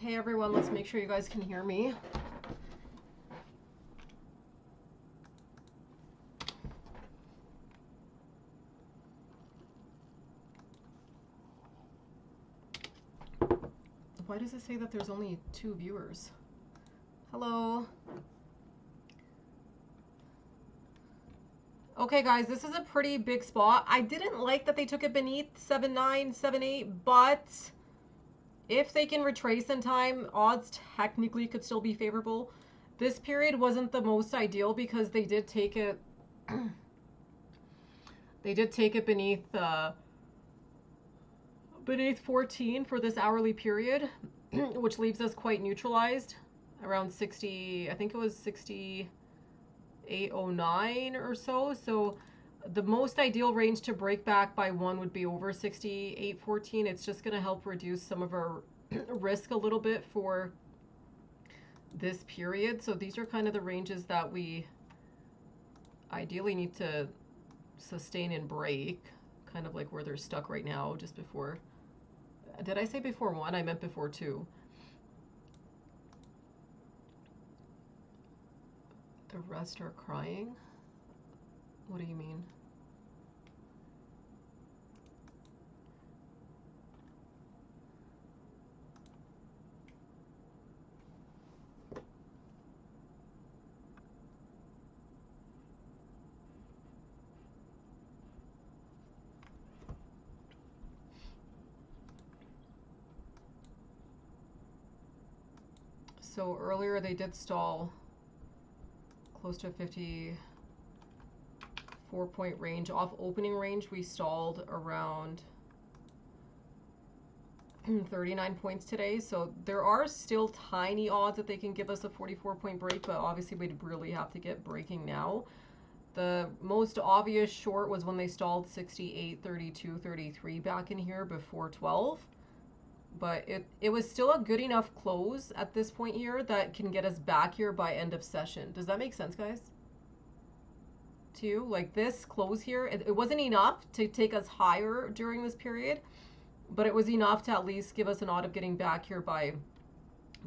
Hey everyone, let's make sure you guys can hear me. Why does it say that there's only 2 viewers? Hello? Okay guys, this is a pretty big spot. I didn't like that they took it beneath 7.9, 7.8, but if they can retrace in time, odds technically could still be favorable. This period wasn't the most ideal because they did take it beneath 14 for this hourly period, which leaves us quite neutralized around 60, I think it was 68.09 or so. So the most ideal range to break back by 1 would be over 68.14. It's just going to help reduce some of our risk a little bit for this period. So these are kind of the ranges that we ideally need to sustain and break, kind of like where they're stuck right now, just before. Did I say before 1? I meant before 2. The rest are crying? What do you mean? So earlier they did stall close to a 54-point range. Off opening range, we stalled around 39 points today. So there are still tiny odds that they can give us a 44-point break, but obviously we'd really have to get breaking now. The most obvious short was when they stalled 68, 32, 33 back in here before 12. But it was still a good enough close at this point here that can get us back here by end of session. Does that make sense, guys? To you? Like this close here, it wasn't enough to take us higher during this period, but it was enough to at least give us an odd of getting back here by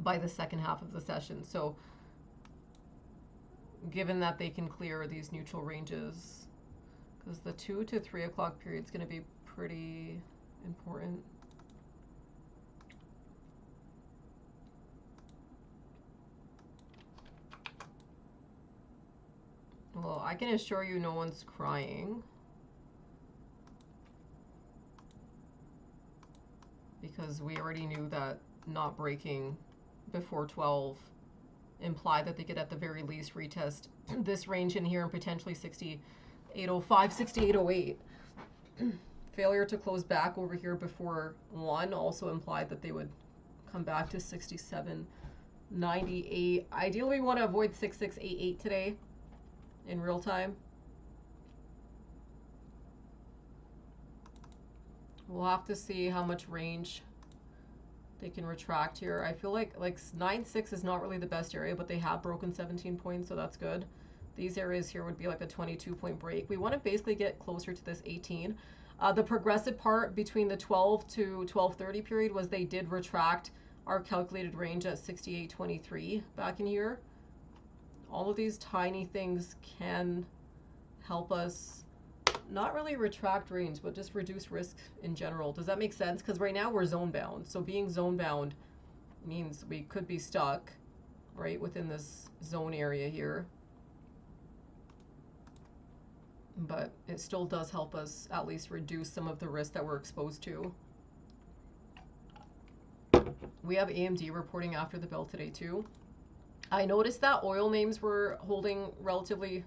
the second half of the session. So given that they can clear these neutral ranges, because the 2 to 3 o'clock period is going to be pretty important. Well, I can assure you no one's crying, because we already knew that not breaking before 12 implied that they could at the very least retest this range in here and potentially 68.05, 68.08. Failure to close back over here before 1 also implied that they would come back to 67.98. Ideally, we want to avoid 66.88 today in real time. We'll have to see how much range they can retract here. I feel like 9.6 is not really the best area, but they have broken 17 points, so that's good. These areas here would be like a 22-point break. We want to basically get closer to this 18. The progressive part between the 12 to 12.30 period was they did retract our calculated range at 68.23 back in here. All of these tiny things can help us not really retract range, but just reduce risk in general. Does that make sense? Because right now we're zone bound. So being zone bound means we could be stuck right within this zone area here. But it still does help us at least reduce some of the risk that we're exposed to. We have AMD reporting after the bell today too. I noticed that oil names were holding relatively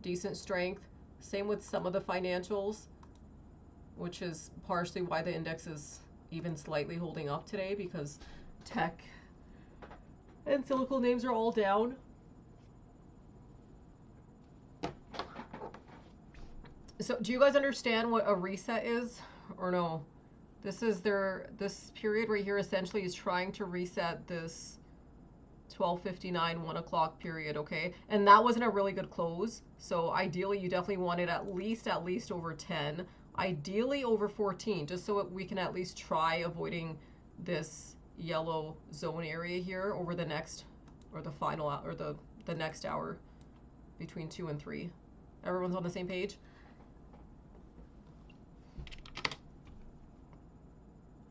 decent strength. Same with some of the financials, which is partially why the index is even slightly holding up today, because tech and cyclical names are all down. So do you guys understand what a reset is or no? This period right here essentially is trying to reset this 12:59, 1 o'clock period, okay? And that wasn't a really good close. So ideally, you definitely want it at least over 10. Ideally over 14, just so we can at least try avoiding this yellow zone area here over the next, or the final, or the next hour between 2 and 3. Everyone's on the same page?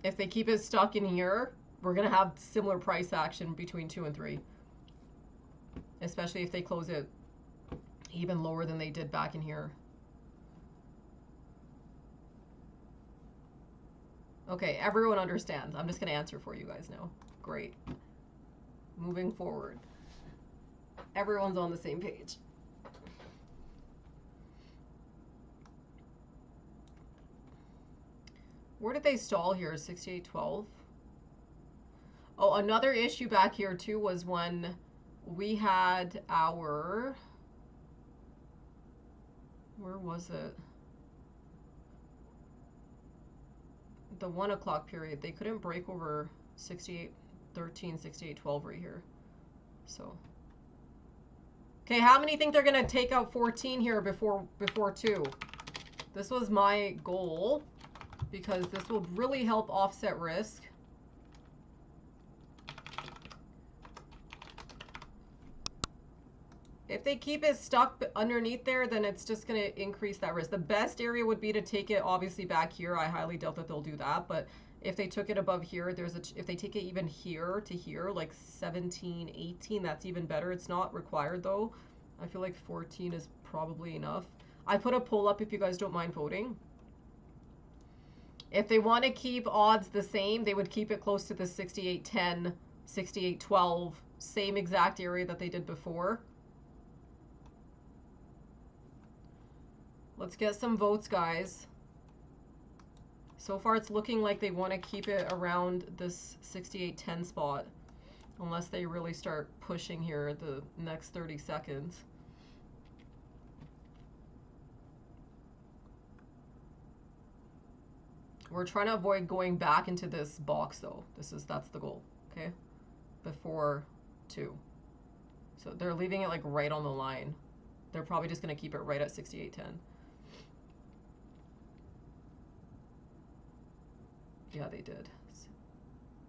If they keep it stuck in here, we're going to have similar price action between 2 and 3. Especially if they close it even lower than they did back in here. Okay, everyone understands. I'm just going to answer for you guys now. Great. Moving forward. Everyone's on the same page. Where did they stall here? 68.12. Oh, another issue back here too was when we had our... Where was it? The 1 o'clock period. They couldn't break over 68.13, 68.12 right here. So... Okay, how many think they're going to take out 14 here before 2? This was my goal, because this will really help offset risk. If they keep it stuck underneath there, then it's just going to increase that risk. The best area would be to take it obviously back here. I highly doubt that they'll do that, but if they took it above here, if they take it even here to here, like 17, 18, that's even better. It's not required though. I feel like 14 is probably enough. I put a poll up if you guys don't mind voting. If they want to keep odds the same, they would keep it close to the 68.10, 68.12, same exact area that they did before. Let's get some votes, guys. So far, it's looking like they want to keep it around this 68.10 spot, unless they really start pushing here the next 30 seconds. We're trying to avoid going back into this box, though. That's the goal, okay? Before 2. So they're leaving it like right on the line. They're probably just going to keep it right at 68.10. Yeah, they did.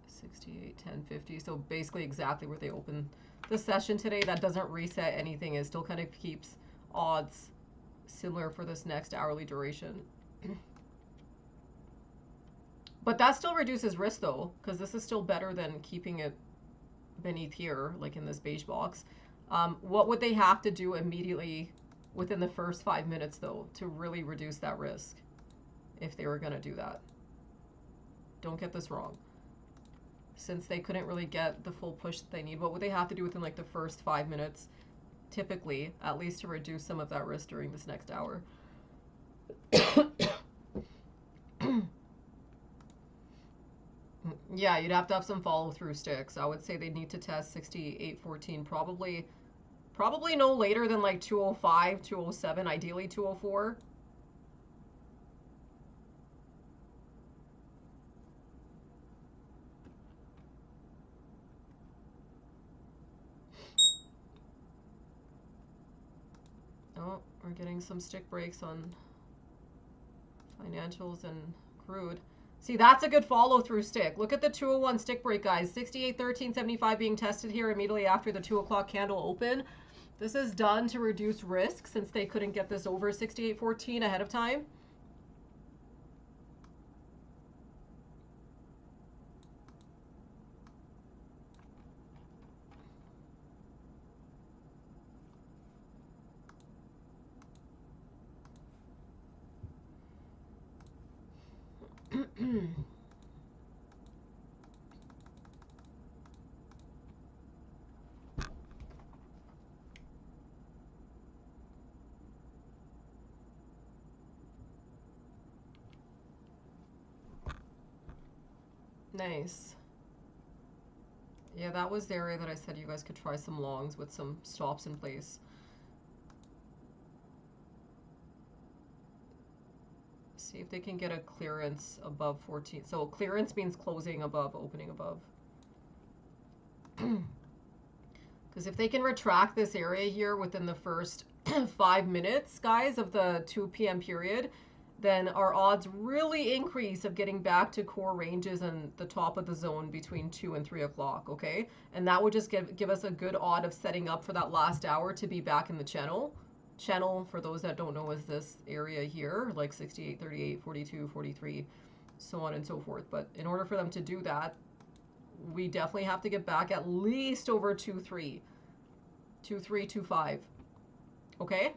68.10.50. So basically exactly where they opened the session today. That doesn't reset anything. It still kind of keeps odds similar for this next hourly duration. But that still reduces risk though, because this is still better than keeping it beneath here, like in this beige box. What would they have to do immediately within the first 5 minutes though to really reduce that risk if they were going to do that? Don't get this wrong. Since they couldn't really get the full push that they need, what would they have to do within like the first 5 minutes, typically, at least to reduce some of that risk during this next hour? Yeah, you'd have to have some follow-through sticks. I would say they'd need to test 68.14, probably no later than like 205, 207, ideally 204. Oh, we're getting some stick breaks on financials and crude. See, that's a good follow-through stick. Look at the 201 stick break, guys. 68.13.75 being tested here immediately after the 2 o'clock candle open. This is done to reduce risk since they couldn't get this over 68.14 ahead of time. Nice. Yeah, that was the area that I said you guys could try some longs with some stops in place. See if they can get a clearance above 14. So clearance means closing above, opening above. Because if they can retract this area here within the first 5 minutes, guys, of the 2 p.m. period, then our odds really increase of getting back to core ranges and the top of the zone between 2 and 3 o'clock, okay? And that would just give us a good odd of setting up for that last hour to be back in the channel. Channel, for those that don't know, is this area here, like 68, 38, 42, 43, so on and so forth. But in order for them to do that, we definitely have to get back at least over 2-3, 2-3, 2-5, okay?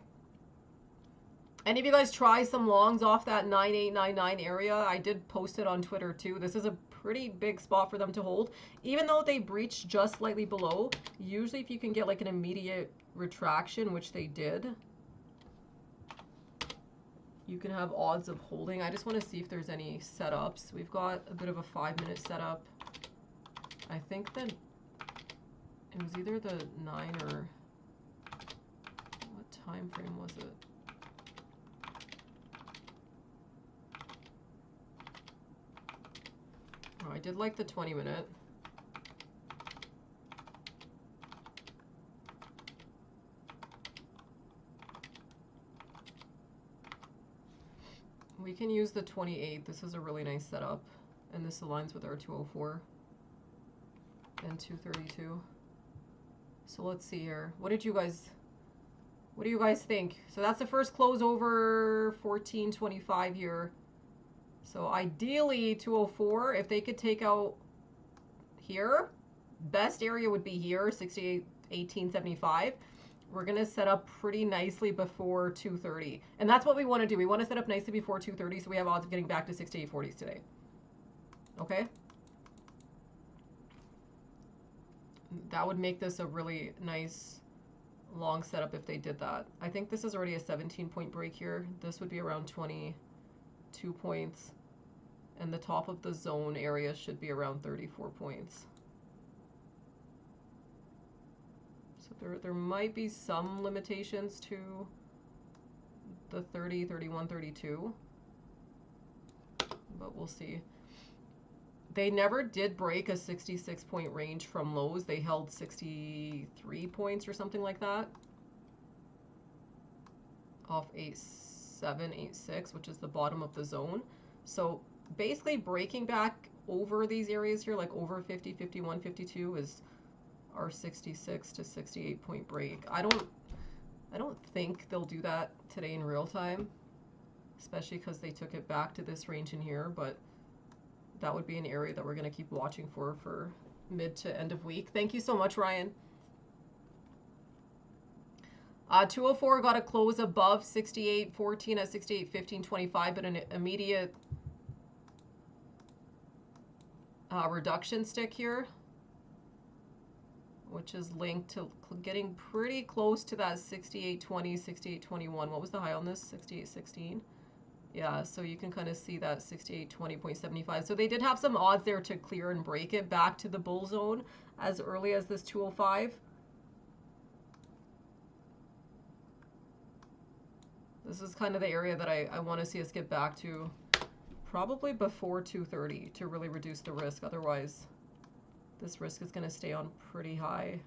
Any of you guys try some longs off that 9899 area? I did post it on Twitter too. This is a pretty big spot for them to hold. Even though they breached just slightly below, usually if you can get like an immediate retraction, which they did, you can have odds of holding. I just want to see if there's any setups. We've got a bit of a 5-minute setup. I think that it was either the 9 or what time frame was it? Oh, I did like the 20-minute. We can use the 28. This is a really nice setup. And this aligns with our 204 and 232. So let's see here. What do you guys think? So that's the first close over 14.25 here. So ideally 204, if they could take out here, best area would be here, 68, 1875. We're going to set up pretty nicely before 230. And that's what we want to do. We want to set up nicely before 230 so we have odds of getting back to 6840s today. Okay? That would make this a really nice long setup if they did that. I think this is already a 17-point break here. This would be around 22 points. And the top of the zone area should be around 34 points. So there might be some limitations to the 30, 31, 32. But we'll see. They never did break a 66-point range from lows. They held 63 points or something like that. Off 8.7, 8.6, which is the bottom of the zone. So basically breaking back over these areas here, like over 50, 51, 52 is our 66 to 68 point break. I don't think they'll do that today in real time, especially because they took it back to this range in here, but that would be an area that we're going to keep watching for mid to end of week. Thank you so much, Ryan. 204 got a close above 68.14 at 68.15.25, but an immediate reduction stick here, which is linked to getting pretty close to that 68.20, 68.21. What was the high on this? 68.16. Yeah, so you can kind of see that 68.20.75. So they did have some odds there to clear and break it back to the bull zone as early as this 205. This is kind of the area that I want to see us get back to probably before 230 to really reduce the risk. Otherwise, this risk is going to stay on pretty high.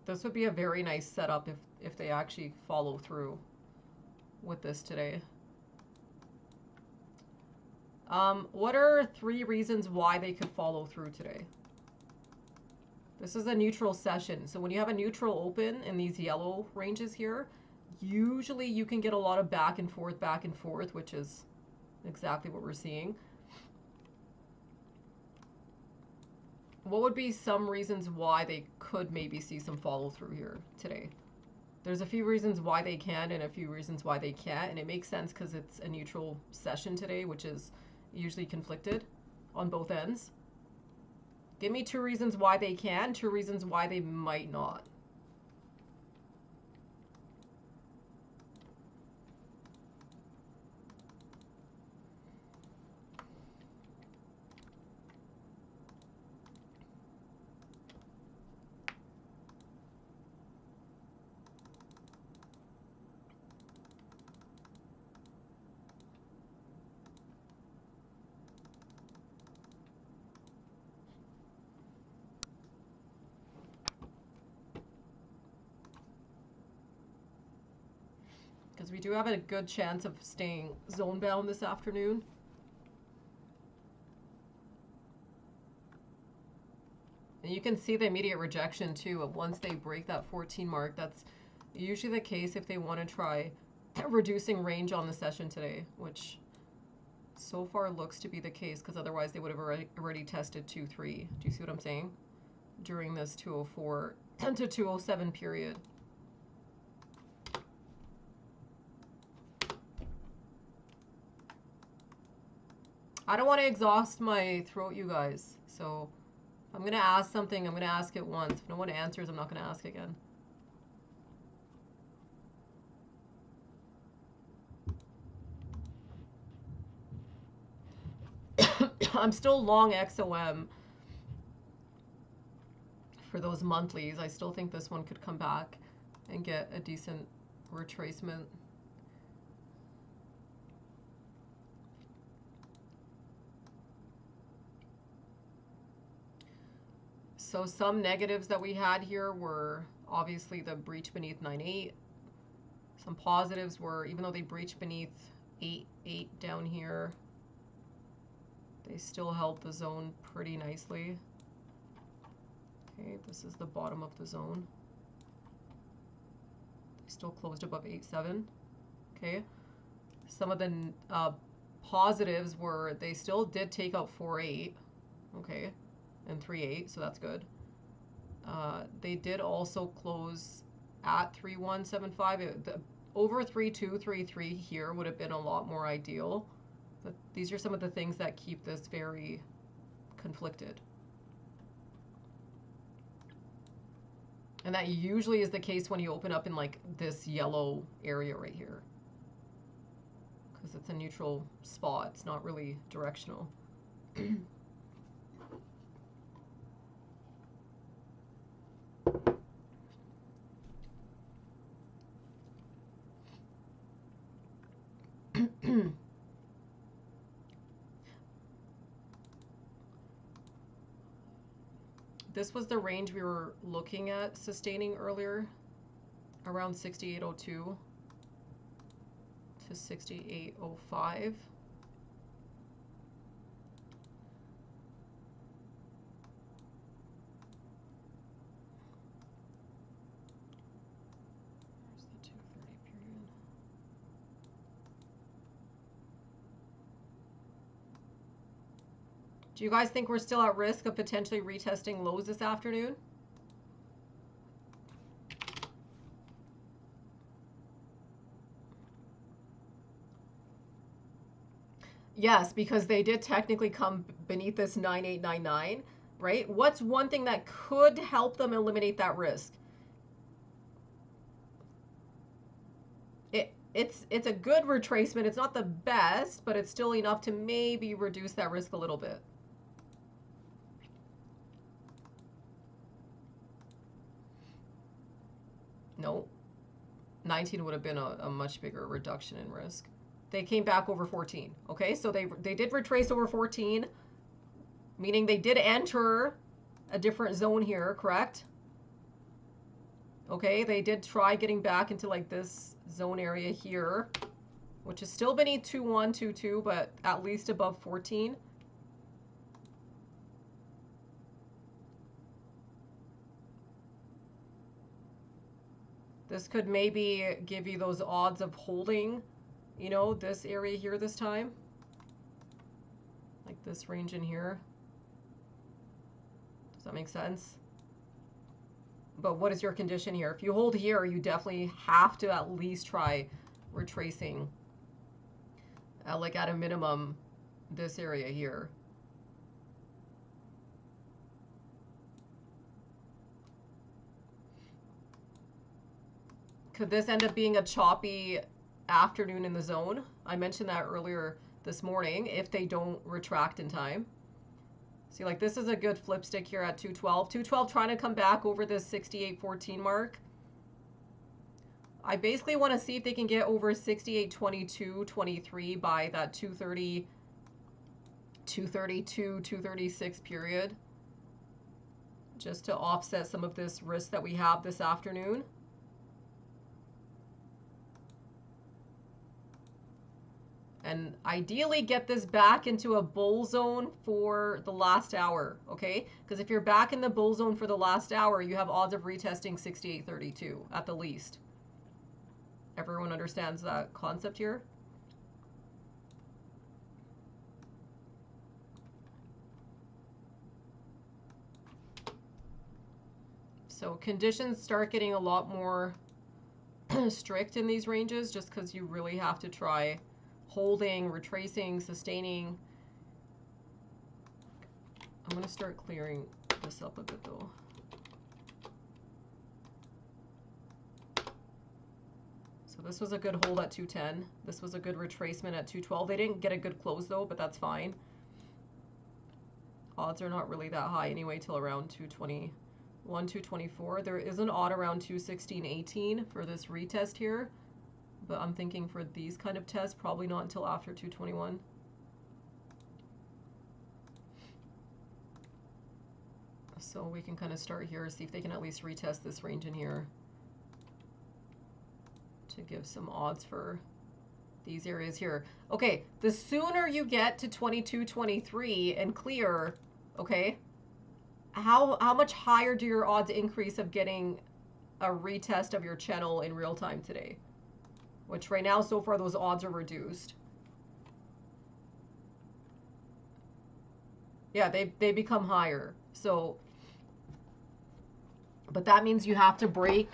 This would be a very nice setup if they actually follow through with this today. What are 3 reasons why they could follow through today? This is a neutral session. So when you have a neutral open in these yellow ranges here, usually you can get a lot of back and forth, which is exactly what we're seeing. What would be some reasons why they could maybe see some follow through here today? There's a few reasons why they can and a few reasons why they can't, and it makes sense because it's a neutral session today, which is usually conflicted on both ends. Give me 2 reasons why they can, 2 reasons why they might not. because we do have a good chance of staying zone bound this afternoon. And you can see the immediate rejection too of once they break that 14 mark. That's usually the case if they want to try reducing range on the session today, which so far looks to be the case, because otherwise they would have already tested 2-3. Do you see what I'm saying? During this 204 to 207 period. I don't want to exhaust my throat, you guys. So if I'm going to ask something, I'm going to ask it once. If no one answers, I'm not going to ask again. I'm still long XOM for those monthlies. I still think this one could come back and get a decent retracement. So some negatives that we had here were obviously the breach beneath 9.8. Some positives were, even though they breached beneath 8.8 down here, they still held the zone pretty nicely. Okay, this is the bottom of the zone. They still closed above 8.7. Okay, some of the positives were they still did take out 4.8. Okay, and 3.8, so that's good. They did also close at 3.175. Over 3.2, 3.3 here would have been a lot more ideal. But these are some of the things that keep this very conflicted. And that usually is the case when you open up in like this yellow area right here. Because it's a neutral spot. It's not really directional. This was the range we were looking at sustaining earlier, around 68.02 to 68.05. Do you guys think we're still at risk of potentially retesting lows this afternoon? Yes, because they did technically come beneath this 9899, right? What's one thing that could help them eliminate that risk? It's a good retracement. It's not the best, but it's still enough to maybe reduce that risk a little bit. No, 19 would have been a much bigger reduction in risk. They came back over 14. Okay, so they did retrace over 14, meaning they did enter a different zone here, correct? Okay, they did try getting back into like this zone area here, which is still beneath 2122, but at least above 14. This could maybe give you those odds of holding, you know, this area here this time. Like this range in here. Does that make sense? But what is your condition here? If you hold here, you definitely have to at least try retracing, like at a minimum, this area here. Could this end up being a choppy afternoon in the zone? I mentioned that earlier this morning, if they don't retract in time. See, like this is a good flip stick here at 212. 212 trying to come back over this 68.14 mark. I basically want to see if they can get over 68.22, 23 by that 230, 232, 236 period. Just to offset some of this risk that we have this afternoon. And ideally get this back into a bull zone for the last hour, okay? Because if you're back in the bull zone for the last hour, you have odds of retesting 68.32 at the least. Everyone understands that concept here? So conditions start getting a lot more strict in these ranges just because you really have to try holding, retracing, sustaining. I'm going to start clearing this up a bit though. So this was a good hold at 210. This was a good retracement at 212. They didn't get a good close though, but that's fine. Odds are not really that high anyway till around 221, 224. There is an odd around 216.18 for this retest here, but I'm thinking for these kind of tests, probably not until after 221. So we can kind of start here, see if they can at least retest this range in here to give some odds for these areas here. Okay, the sooner you get to 22.23 and clear, okay, how much higher do your odds increase of getting a retest of your channel in real time today? Which right now, so far, those odds are reduced. Yeah, they become higher. So, but that means you have to break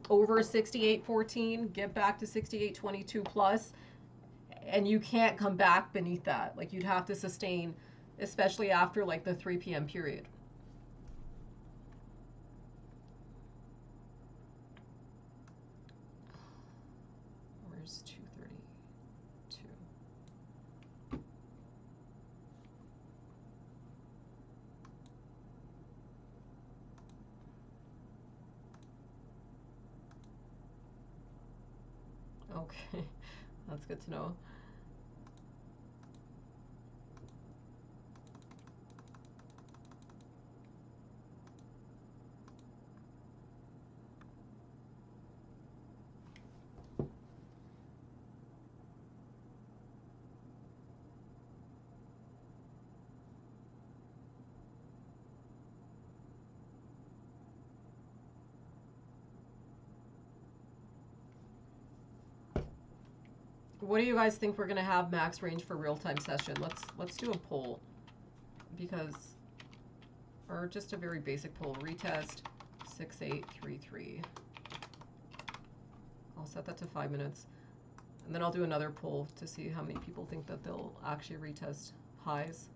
over 68.14, get back to 68.22 plus, and you can't come back beneath that. Like, you'd have to sustain, especially after like the 3 p.m. period. Where's 232? Okay, that's good to know. What do you guys think we're gonna have max range for real-time session? Let's do a poll, because, or just a very basic poll. Retest 6833. I'll set that to 5 minutes, and then I'll do another poll to see how many people think that they'll actually retest highs.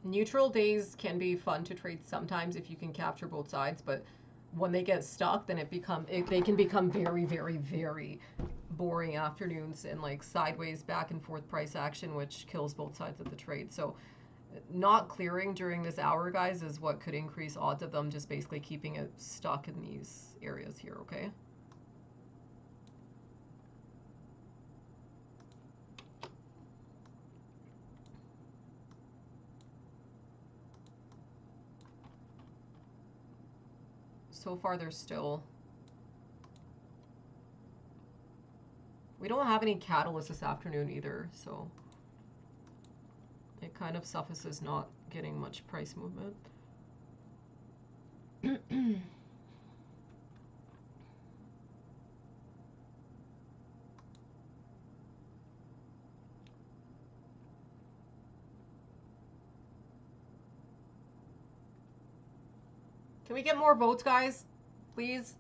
Neutral days can be fun to trade sometimes if you can capture both sides, but when they get stuck, then they can become very, very, very boring afternoons and like sideways back and forth price action, which kills both sides of the trade. So not clearing during this hour, guys, is what could increase odds of them just basically keeping it stuck in these areas here, okay? So far, there's still... We don't have any catalysts this afternoon either, so it kind of suffices not getting much price movement. Can we get more votes, guys? Please?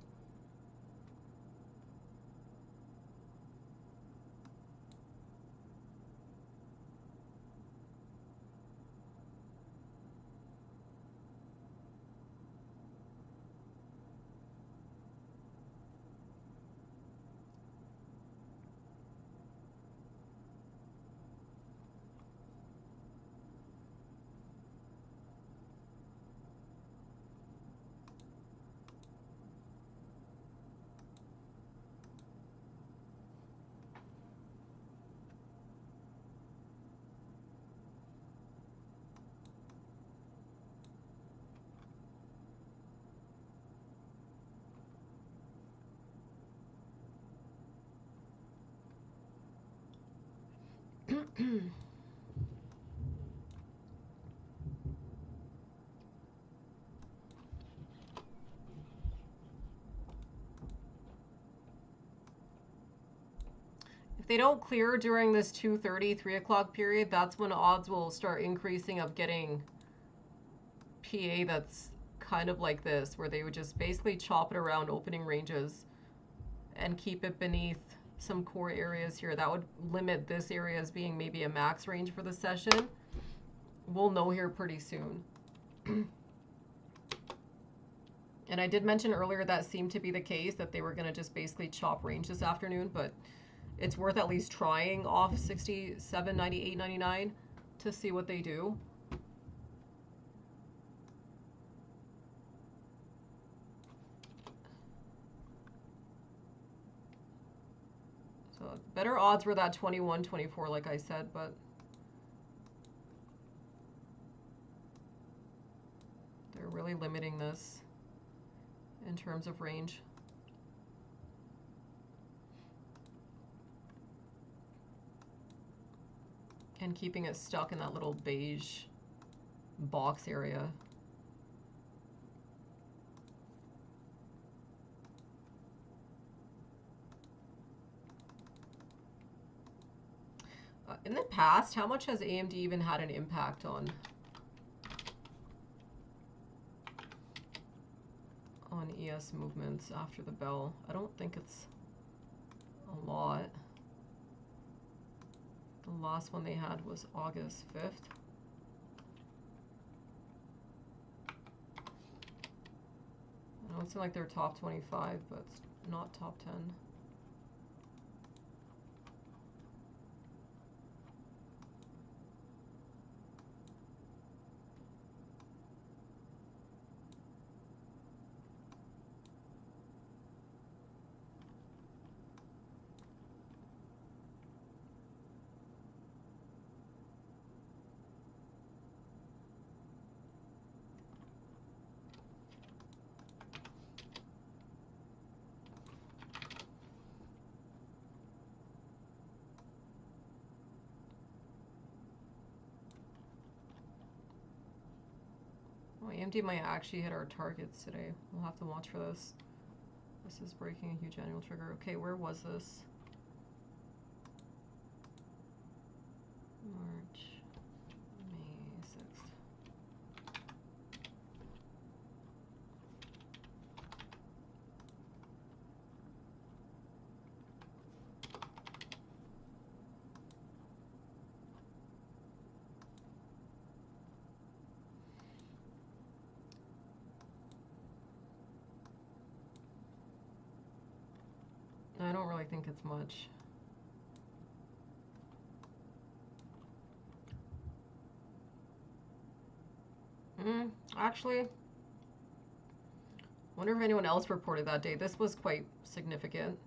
If they don't clear during this 2:30, 3 o'clock period, that's when odds will start increasing of getting PA that's kind of like this, where they would just basically chop it around opening ranges and keep it beneath some core areas here. That would limit this area as being maybe a max range for the session. We'll know here pretty soon. And I did mention earlier that seemed to be the case, that they were going to just basically chop range this afternoon, but it's worth at least trying off 67, 98, 99 to see what they do. So better odds were that 21, 24, like I said, but they're really limiting this in terms of range. And keeping it stuck in that little beige box area. In the past, how much has AMD even had an impact on ES movements after the bell? I don't think it's a lot. The last one they had was August 5th. I know it's like they're top 25, but it's not top 10. AMD might actually hit our targets today. We'll have to watch for this. This is breaking a huge annual trigger. Okay, where was this? March, May 6th. I don't really think it's much. Actually, wonder if anyone else reported that day. This was quite significant.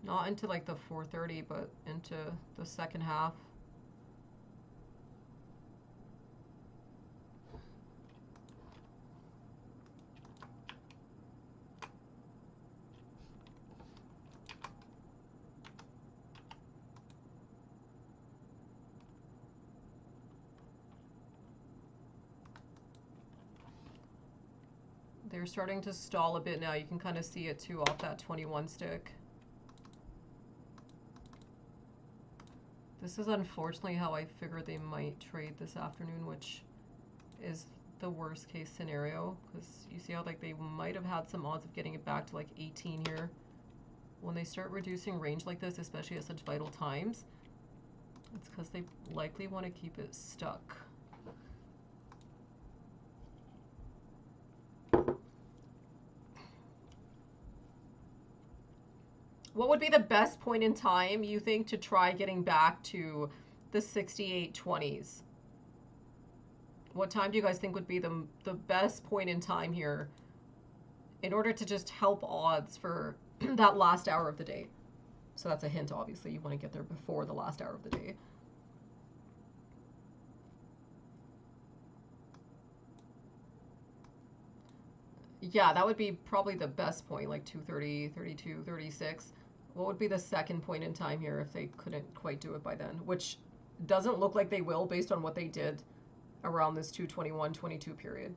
Not into like the 4:30, but into the second half. They're starting to stall a bit now. You can kind of see it too off that 21 stick. This is unfortunately how I figured they might trade this afternoon, which is the worst case scenario, because you see how like they might have had some odds of getting it back to like 18 here. When they start reducing range like this, especially at such vital times, it's because they likely want to keep it stuck. What would be the best point in time, you think, to try getting back to the 68.20s? What time do you guys think would be the best point in time here in order to just help odds for that last hour of the day? So that's a hint, obviously. You want to get there before the last hour of the day. Yeah, that would be probably the best point, like 2:30, 32, 36. What would be the second point in time here if they couldn't quite do it by then? Which doesn't look like they will based on what they did around this 221-22 period.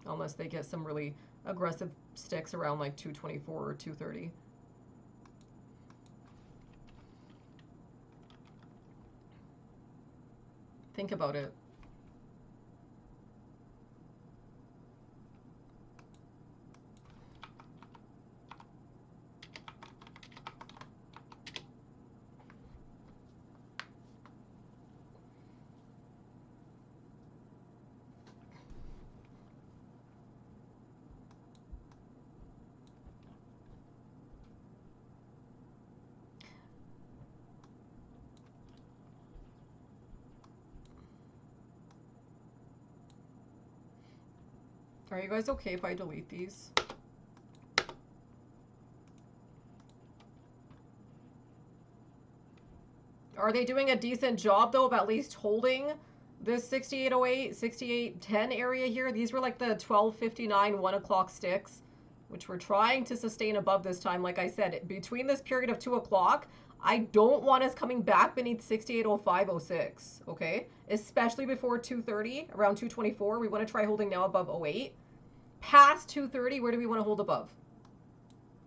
Unless they get some really aggressive sticks around like 224 or 230. Think about it. Are you guys okay if I delete these? Are they doing a decent job, though, of at least holding this 6808, 6810 area here? These were like the 1259, 1 o'clock sticks, which we're trying to sustain above this time. Like I said, between this period of 2 o'clock, I don't want us coming back beneath 680506, okay? Especially before 230, around 224. We want to try holding now above 08. Past 230, where do we want to hold above?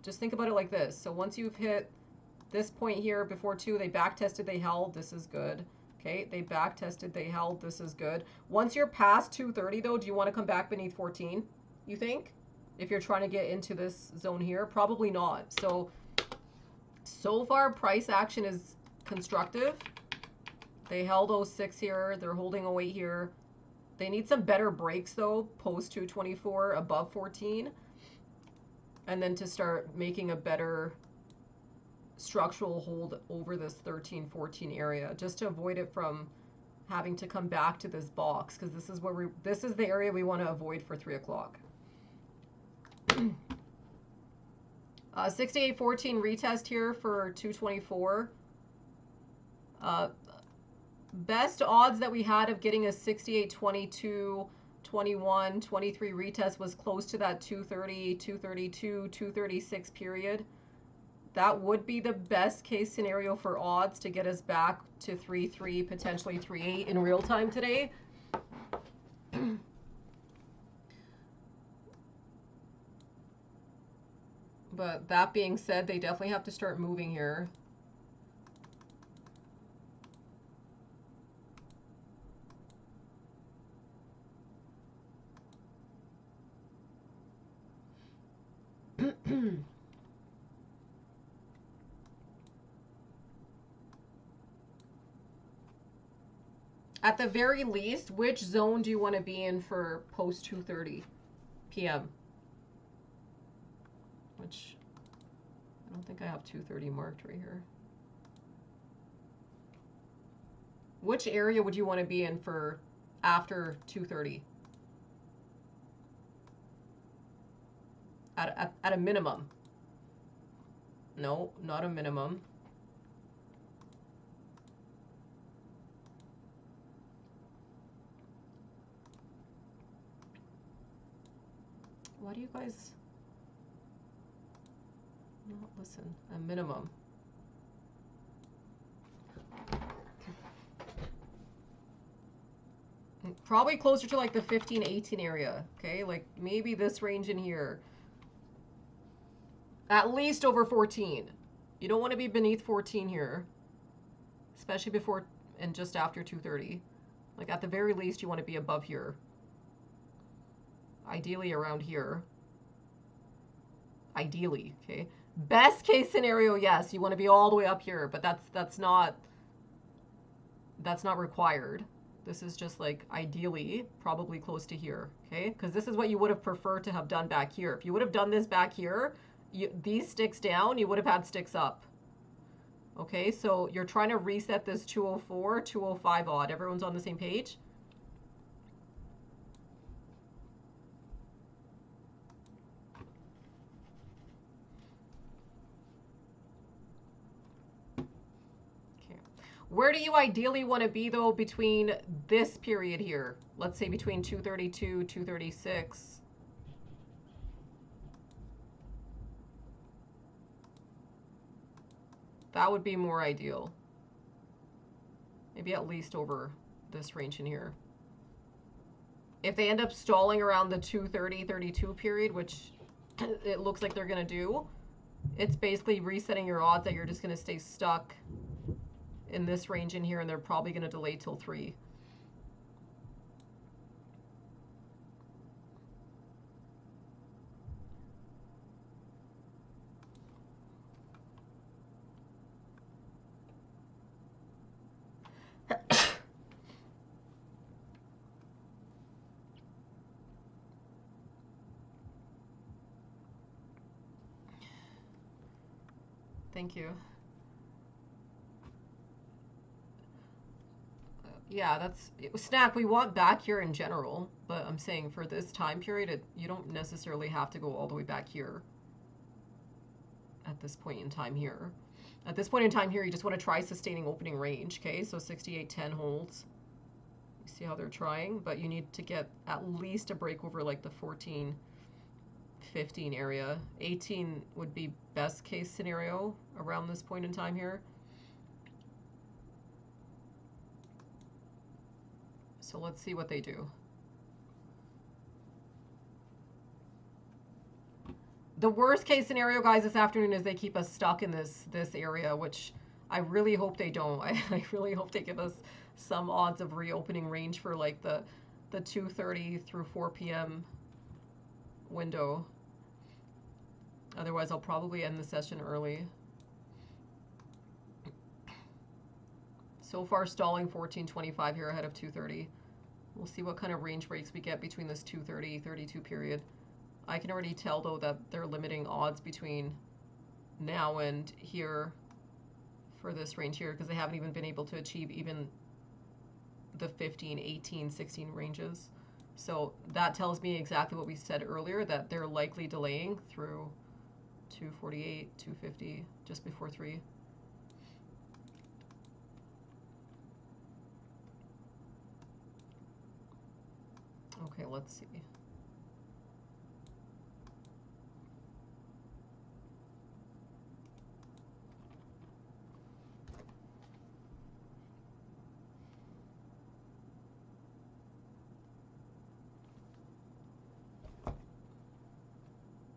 Just think about it like this. So once you've hit this point here before 2, they back tested, they held. This is good. Okay, they back tested, they held. This is good. Once you're past 230, though, do you want to come back beneath 14, you think? If you're trying to get into this zone here? Probably not. So far, price action is constructive. They held 06 here. They're holding 08 here. They need some better breaks, though, post 224 above 14. And then to start making a better structural hold over this 13-14 area, just to avoid it from having to come back to this box, because this is where this is the area we want to avoid for 3 o'clock. 6814 retest here for 224. Best odds that we had of getting a 6822, 21, 23 retest was close to that 230, 232, 236 period. That would be the best case scenario for odds to get us back to 3.3, potentially 3.8 in real time today. But that being said, they definitely have to start moving here. At the very least, which zone do you want to be in for post 2:30 p.m.? Which, I don't think I have 2:30 marked right here. Which area would you want to be in for after 2:30? At a minimum. No, not a minimum. Why do you guys not listen? A minimum. Probably closer to like the 15-18 area, okay? Like maybe this range in here. At least over 14. You don't want to be beneath 14 here, especially before and just after 2:30. Like at the very least, you want to be above here. Ideally around here. Ideally, okay? Best case scenario, yes, you want to be all the way up here, but that's not required. This is just like ideally probably close to here, okay? Because this is what you would have preferred to have done back here. If you would have done this back here, these sticks down, you would have had sticks up. Okay, so you're trying to reset this 204, 205 odd. Everyone's on the same page? Okay. Where do you ideally want to be, though, between this period here? Let's say between 232, 236. That would be more ideal. Maybe at least over this range in here. If they end up stalling around the 230, 32 period, which it looks like they're going to do, it's basically resetting your odds that you're just going to stay stuck in this range in here, and they're probably going to delay till 3. Thank you. Yeah, that's snack we want back here in general, but I'm saying for this time period, you don't necessarily have to go all the way back here at this point in time here. At this point in time here, you just want to try sustaining opening range, okay? So 68.10 holds. You see how they're trying, but you need to get at least a break over like the 14.15 area. 18 would be best case scenario around this point in time here. So let's see what they do. The worst case scenario, guys, this afternoon is they keep us stuck in this area, which I really hope they don't. I really hope they give us some odds of reopening range for like the 2:30 through 4 p.m. window. Otherwise, I'll probably end the session early. So far, stalling 14.25 here ahead of 2:30. We'll see what kind of range breaks we get between this 2:30, 32 period. I can already tell, though, that they're limiting odds between now and here for this range here because they haven't even been able to achieve even the 15, 18, 16 ranges. So that tells me exactly what we said earlier, that they're likely delaying through 248, 250, just before 3. Okay, let's see.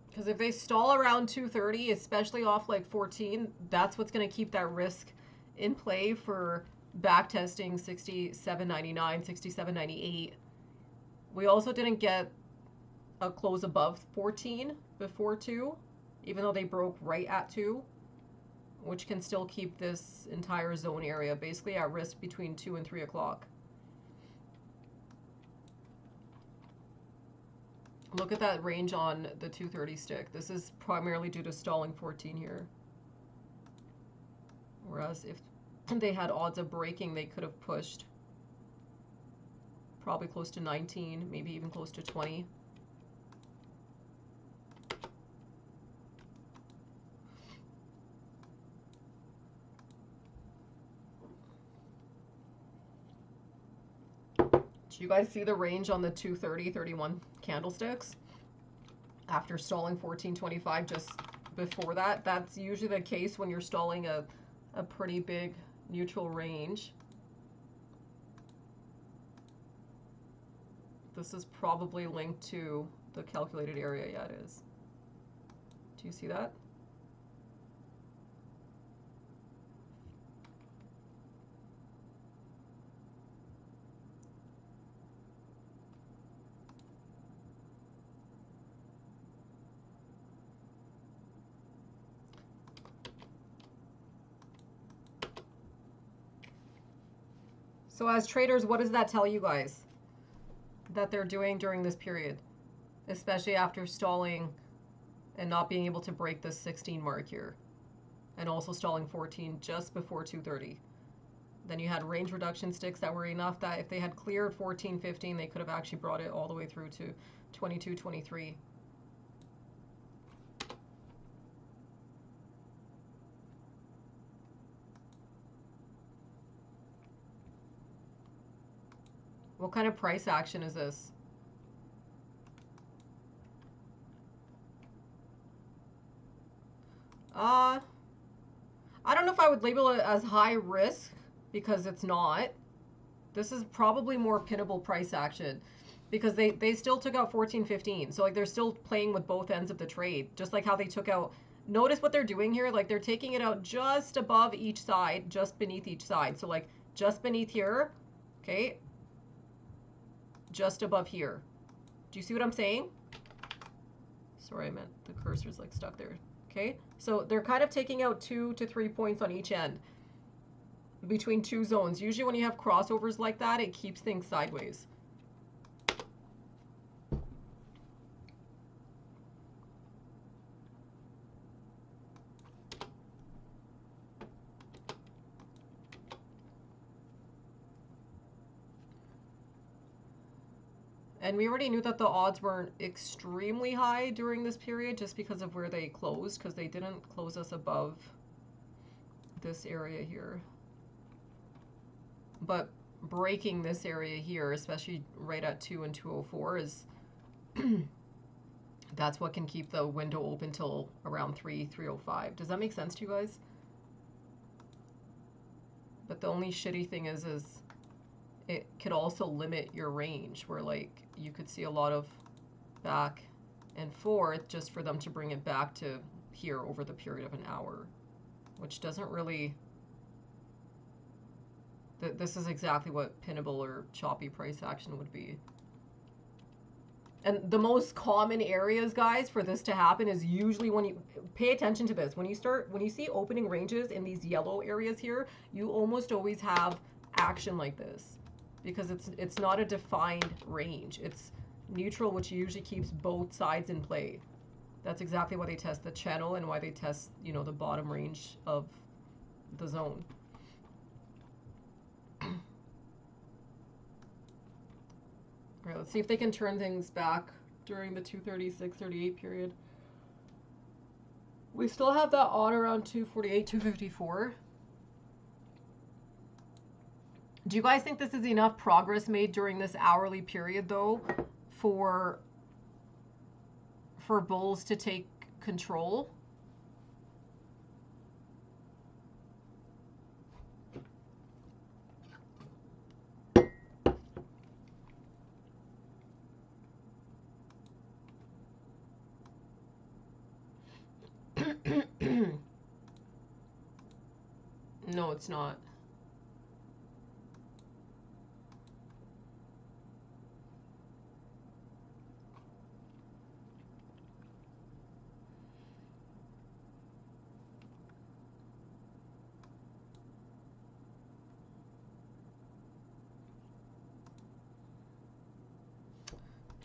Because if they stall around 230, especially off like 14, that's what's going to keep that risk in play for backtesting 67.99, 67.98. We also didn't get a close above 14 before 2, even though they broke right at 2, which can still keep this entire zone area basically at risk between 2 and 3 o'clock. Look at that range on the 230 stick. This is primarily due to stalling 14 here. Whereas if they had odds of breaking, they could have pushed probably close to 19, maybe even close to 20. Do you guys see the range on the 230, 31 candlesticks? After stalling 14.25 just before that, that's usually the case when you're stalling a pretty big neutral range. This is probably linked to the calculated area. Yeah, it is. Do you see that? So as traders, what does that tell you guys that they're doing during this period, especially after stalling and not being able to break this 16 mark here, and also stalling 14 just before 230? Then you had range reduction sticks that were enough that if they had cleared 14.15, they could have actually brought it all the way through to 22.23. What kind of price action is this? I don't know if I would label it as high risk because it's not. This is probably more pinnable price action because they still took out 14.15. So like they're still playing with both ends of the trade, just like how they took out. Notice what they're doing here. Like they're taking it out just above each side, just beneath each side. So like just beneath here, okay, just above here. Do you see what I'm saying? Sorry, I meant the cursor's like stuck there. Okay, so they're kind of taking out 2 to 3 points on each end between two zones. Usually when you have crossovers like that, it keeps things sideways. And we already knew that the odds weren't extremely high during this period just because of where they closed, because they didn't close us above this area here. But breaking this area here, especially right at 2 and 204, is that's what can keep the window open till around 3:05. Does that make sense to you guys? But the only shitty thing is it could also limit your range, where like you could see a lot of back and forth just for them to bring it back to here over the period of an hour, which doesn't really. This is exactly what pinnable or choppy price action would be. And the most common areas, guys, for this to happen is usually when you pay attention to this. When you see opening ranges in these yellow areas here, you almost always have action like this, because it's not a defined range. It's neutral, which usually keeps both sides in play. That's exactly why they test the channel and why they test, you know, the bottom range of the zone. All right, let's see if they can turn things back during the 236-38 period. We still have that on around 248, 254. Do you guys think this is enough progress made during this hourly period, though, for bulls to take control? No, it's not.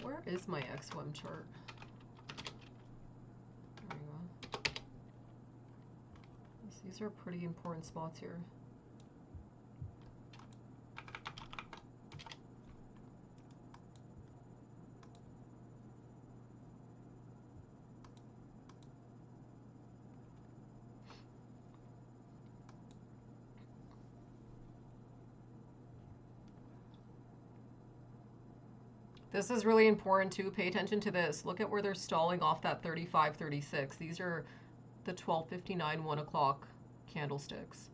Where is my XWM chart? There we go. These are pretty important spots here. This is really important too. Pay attention to this. Look at where they're stalling off that 35.36. These are the 12.59, 1 o'clock candlesticks.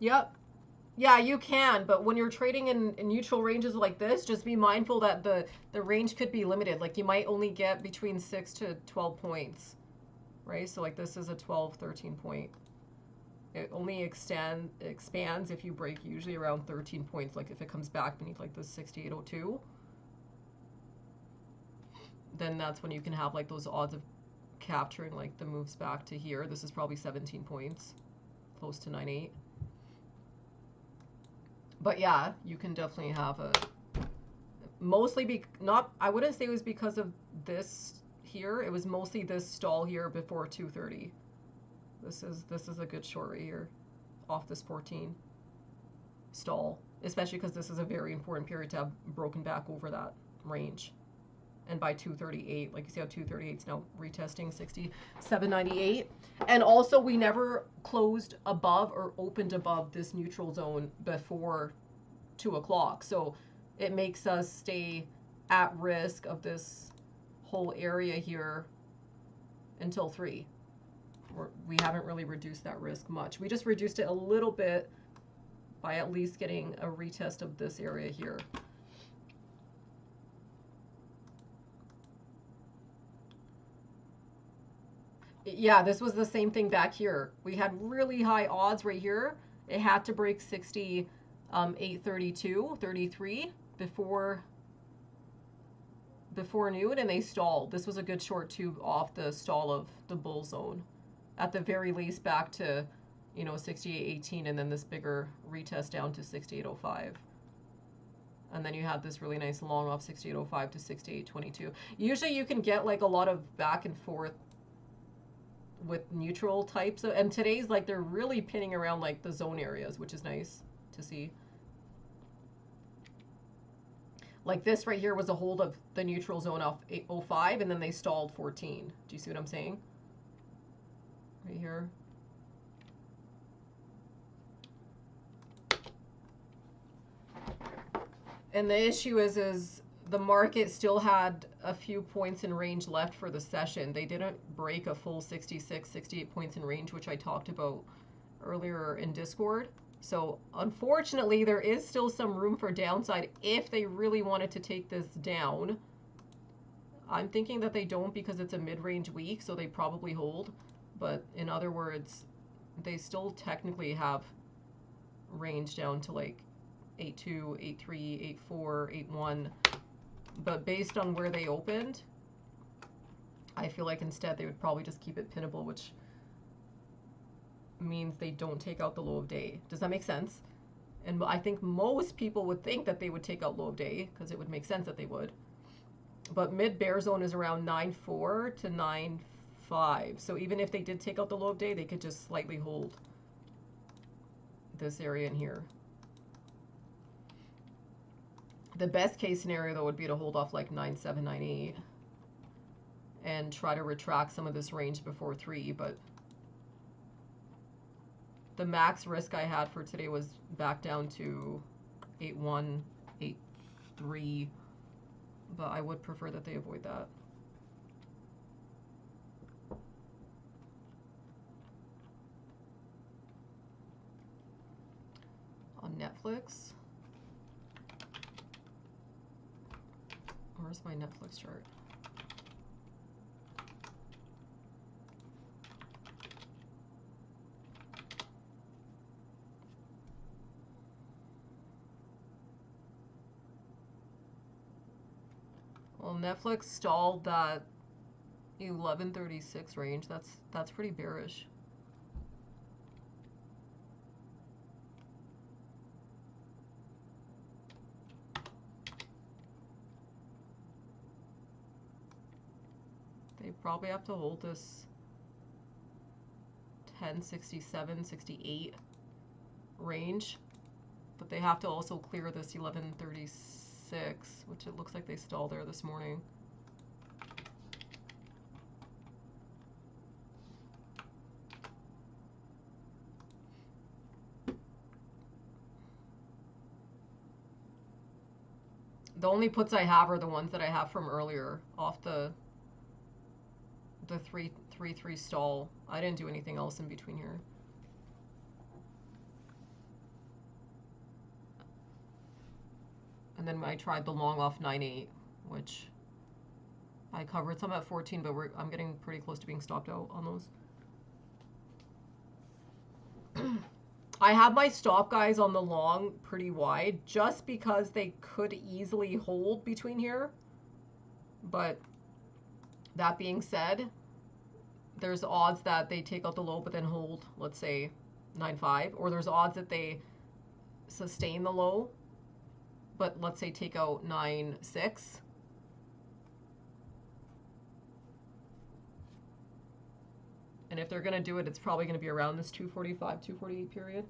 Yep. Yeah, you can, but when you're trading in neutral ranges like this, just be mindful that the range could be limited. Like you might only get between 6 to 12 points, right? So like this is a 12, 13 point. It only expands if you break usually around 13 points. Like if it comes back beneath like this 6802, then that's when you can have like those odds of capturing like the moves back to here. This is probably 17 points, close to 9.8. But yeah, you can definitely have a mostly not, I wouldn't say it was because of this here. It was mostly this stall here before 230. This is a good short right here off this 14 stall, especially because this is a very important period to have broken back over that range. And by 238, like you see how 238 is now retesting 67.98. And also we never closed above or opened above this neutral zone before 2 o'clock. So it makes us stay at risk of this whole area here until 3. We haven't really reduced that risk much. We just reduced it a little bit by at least getting a retest of this area here. Yeah, this was the same thing back here. We had really high odds right here. It had to break 60, 832, 33 before noon, and they stalled. This was a good short tube off the stall of the bull zone. At the very least back to, 68.18, and then this bigger retest down to 68.05. And then you had this really nice long off 68.05 to 68.22. Usually you can get like a lot of back and forth with neutral types. And today's like they're really pinning around like the zone areas, which is nice to see. Like this right here was a hold of the neutral zone off 805, and then they stalled 14. Do you see what I'm saying? Right here. And the issue is the market still had a few points in range left for the session. They didn't break a full 66, 68 points in range, which I talked about earlier in Discord. So unfortunately, there is still some room for downside if they really wanted to take this down. I'm thinking that they don't because it's a mid-range week, so they probably hold. But in other words, they still technically have range down to like 8.2, 8.3, 8.4, 8.1. But based on where they opened, I feel like instead they would probably just keep it pinnable, which means they don't take out the low of day. Does that make sense? And I think most people would think that they would take out low of day because it would make sense that they would. But mid bear zone is around 9.4 to 9.5. So even if they did take out the low of day, they could just slightly hold this area in here. The best case scenario though would be to hold off like 9.7, 9.8 and try to retract some of this range before 3, but the max risk I had for today was back down to 8.1, 8.3, but I would prefer that they avoid that. On Netflix, where's my Netflix chart? Well, Netflix stalled that 1136 range. That's pretty bearish. They probably have to hold this 1067, 68 range, but they have to also clear this 1136, which it looks like they stalled there this morning. The only puts I have are the ones that I have from earlier off the 3-3 stall. I didn't do anything else in between here. And then I tried the long off 9-8, which I covered some at 14, but I'm getting pretty close to being stopped out on those. I have my stop guys on the long pretty wide just because they could easily hold between here. But that being said, there's odds that they take out the low but then hold, let's say, 9-5. Or there's odds that they sustain the low, but let's say take out 9-6. And if they're going to do it, it's probably going to be around this 245, 248 period.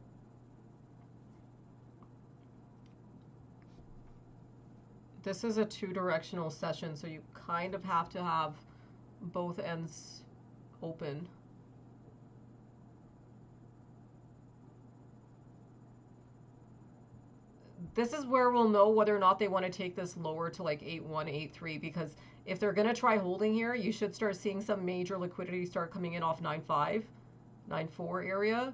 This is a two-directional session, so you kind of have to have both ends open. This is where we'll know whether or not they want to take this lower to like 8-1, 8-3, because if they're going to try holding here, you should start seeing some major liquidity start coming in off 9-5, 9-4 area.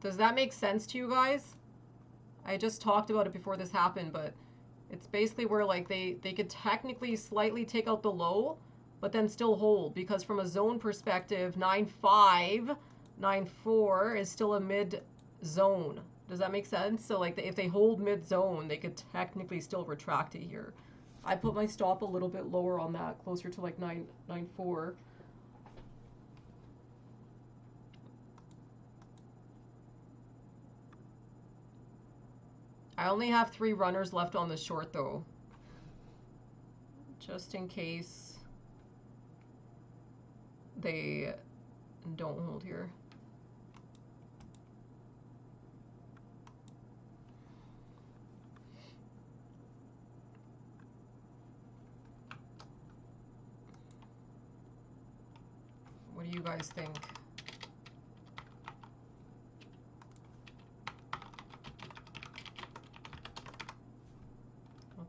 Does that make sense to you guys? I just talked about it before this happened, but it's basically where like they could technically slightly take out the low, but then still hold, because from a zone perspective, 9-5, 9-4 is still a mid zone. Does that make sense? So like if they hold mid zone, they could technically still retract it here. I put my stop a little bit lower on that, closer to like 9-4. I only have 3 runners left on the short though, just in case they don't hold here. What do you guys think?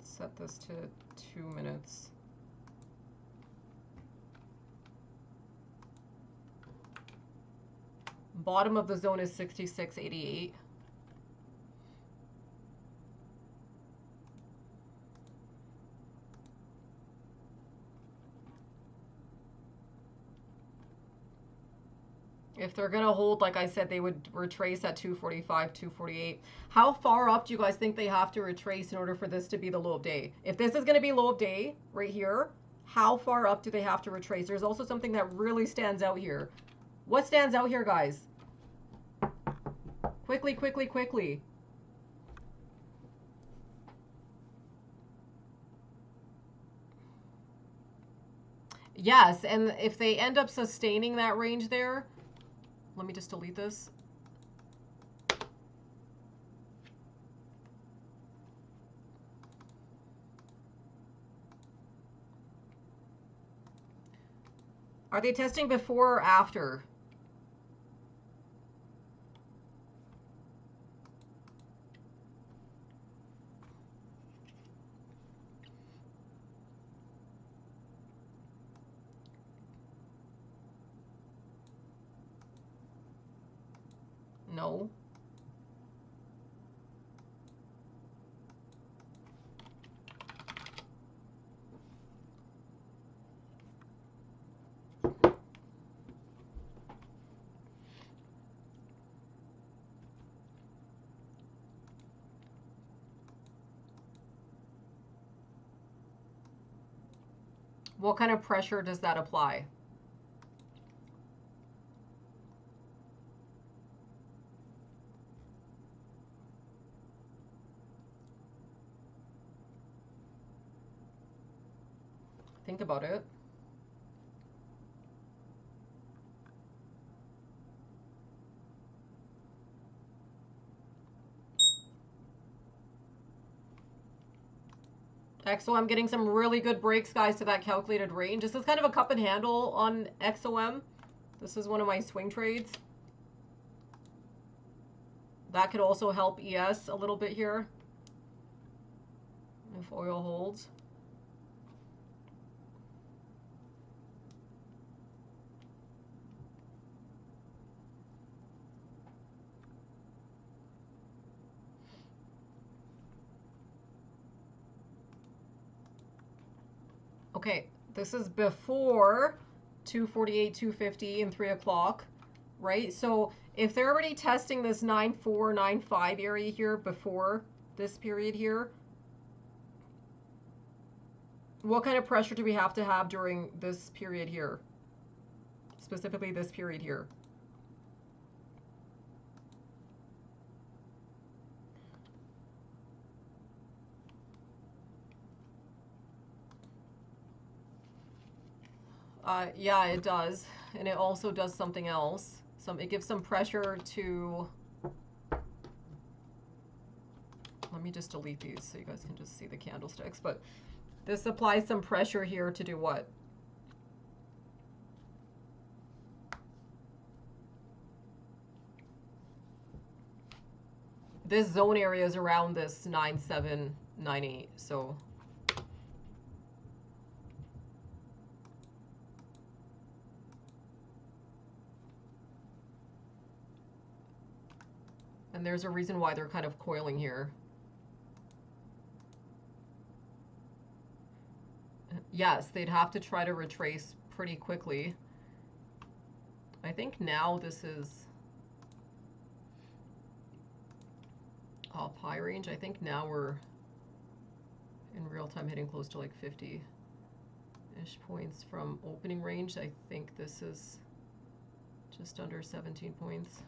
Set this to 2 minutes. Bottom of the zone is 66.88. If they're going to hold, like I said, they would retrace at 245, 248. How far up do you guys think they have to retrace in order for this to be the low of day? If this is going to be low of day right here, how far up do they have to retrace? There's also something that really stands out here. What stands out here, guys? Quickly, quickly, quickly. Yes, and if they end up sustaining that range there, let me just delete this. Are they testing before or after? No. What kind of pressure does that apply? Think about it. XOM getting some really good breaks, guys, to that calculated range. This is kind of a cup and handle on XOM. This is one of my swing trades. That could also help ES a little bit here if oil holds. Okay, this is before 248, 250, and 3 o'clock, right? So if they're already testing this 94, 95 area here before this period here, what kind of pressure do we have to have during this period here? Specifically this period here. Yeah, it does. And it also does something else. It gives some pressure to... Let me just delete these so you guys can just see the candlesticks. But this applies some pressure here to do what? This zone area is around this 9798, so... And there's a reason why they're kind of coiling here. Yes, they'd have to try to retrace pretty quickly. I think now this is off high range. I think now we're in real time hitting close to like 50-ish points from opening range. I think this is just under 17 points.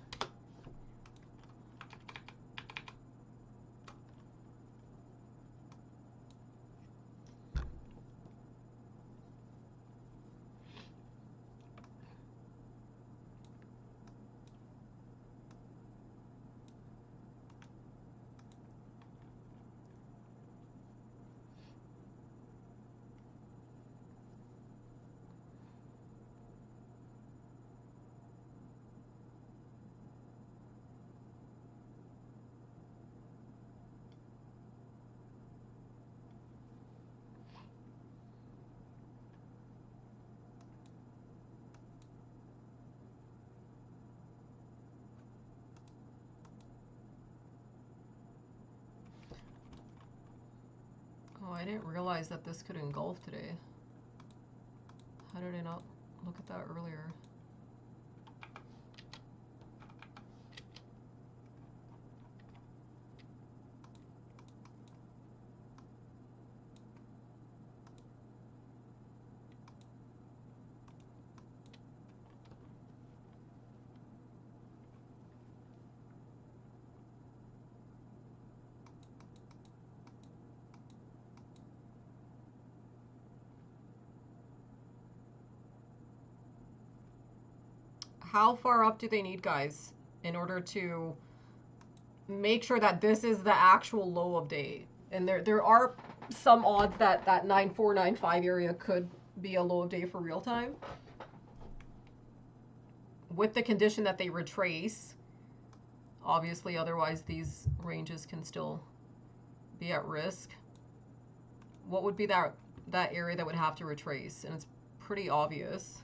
Oh, I didn't realize that this could engulf today. How did I not look at that earlier? How far up do they need, guys, in order to make sure that this is the actual low of day? And there are some odds that that 9495 area could be a low of day for real time, with the condition that they retrace. Obviously, otherwise these ranges can still be at risk. What would be that area that would have to retrace? And it's pretty obvious.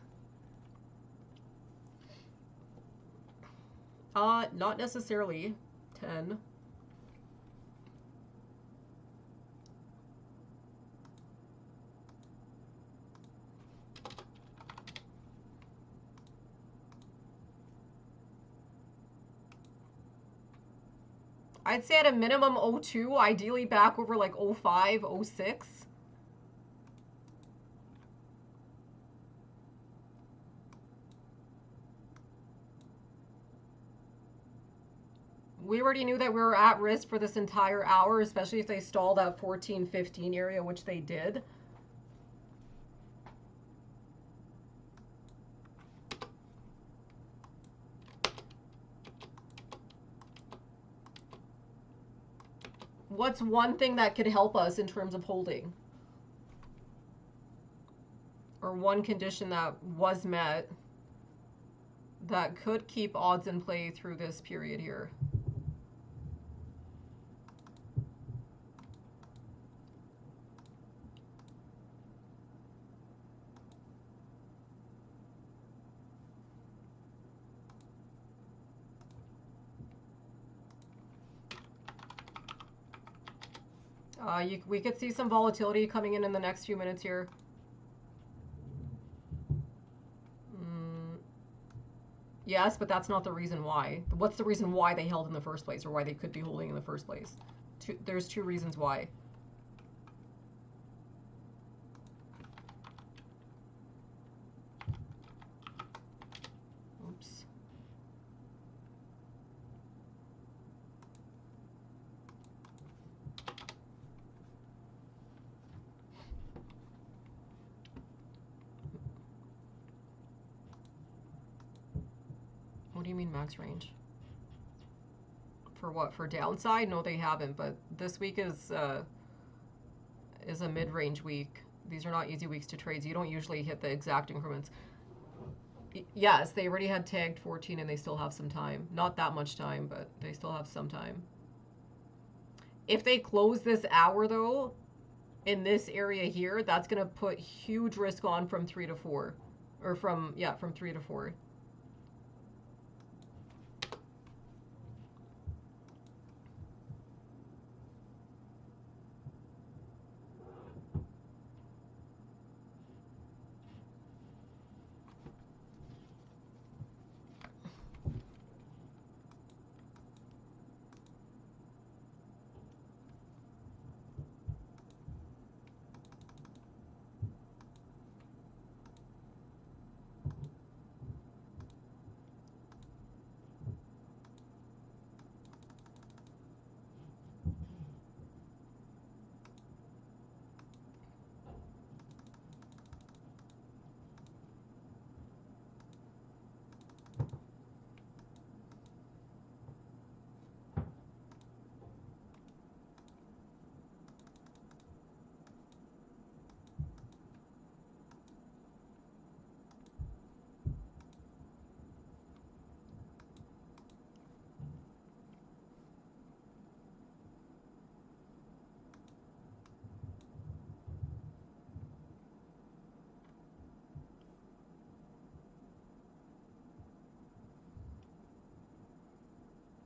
Not necessarily 10. I'd say at a minimum 02, ideally back over like 05, 06. We already knew that we were at risk for this entire hour, especially if they stalled at 14-15 area, which they did. What's one thing that could help us in terms of holding? Or one condition that was met that could keep odds in play through this period here? We could see some volatility coming in the next few minutes here. Yes, but that's not the reason why. What's the reason why they held in the first place, or why they could be holding in the first place? There's two reasons why. Oops. What do you mean max range? For what? For downside? No, they haven't. But this week is a mid-range week. These are not easy weeks to trade. You don't usually hit the exact increments. Yes, they already had tagged 14 and they still have some time. Not that much time, but they still have some time. If they close this hour, though, in this area here, that's going to put huge risk on from 3 to 4. Or from 3 to 4.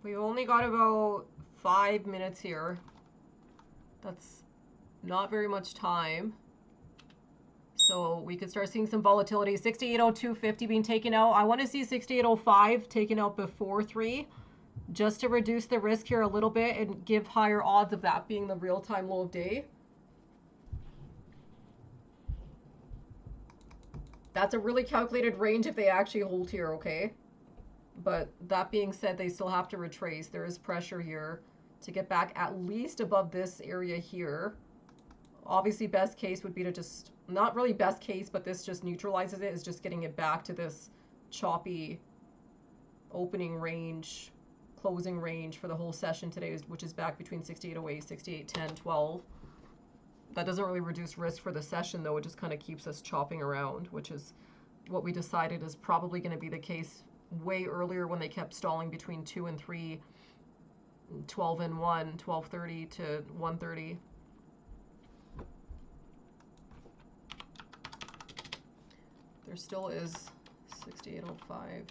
We've only got about 5 minutes here. That's not very much time. So we could start seeing some volatility. 6802.50 being taken out. I want to see 6805 taken out before 3, just to reduce the risk here a little bit and give higher odds of that being the real-time low of day. That's a really calculated range if they actually hold here, okay? But that being said, they still have to retrace. There is pressure here to get back at least above this area here. Obviously, best case would be to just, not really best case, but this just neutralizes it, is just getting it back to this choppy opening range, closing range for the whole session today, which is back between 6808, 6810, 12. That doesn't really reduce risk for the session, though. It just kind of keeps us chopping around, which is what we decided is probably going to be the case way earlier when they kept stalling between 2 and 3, 12 and 1, 12:30 to 1:30. There still is 6805.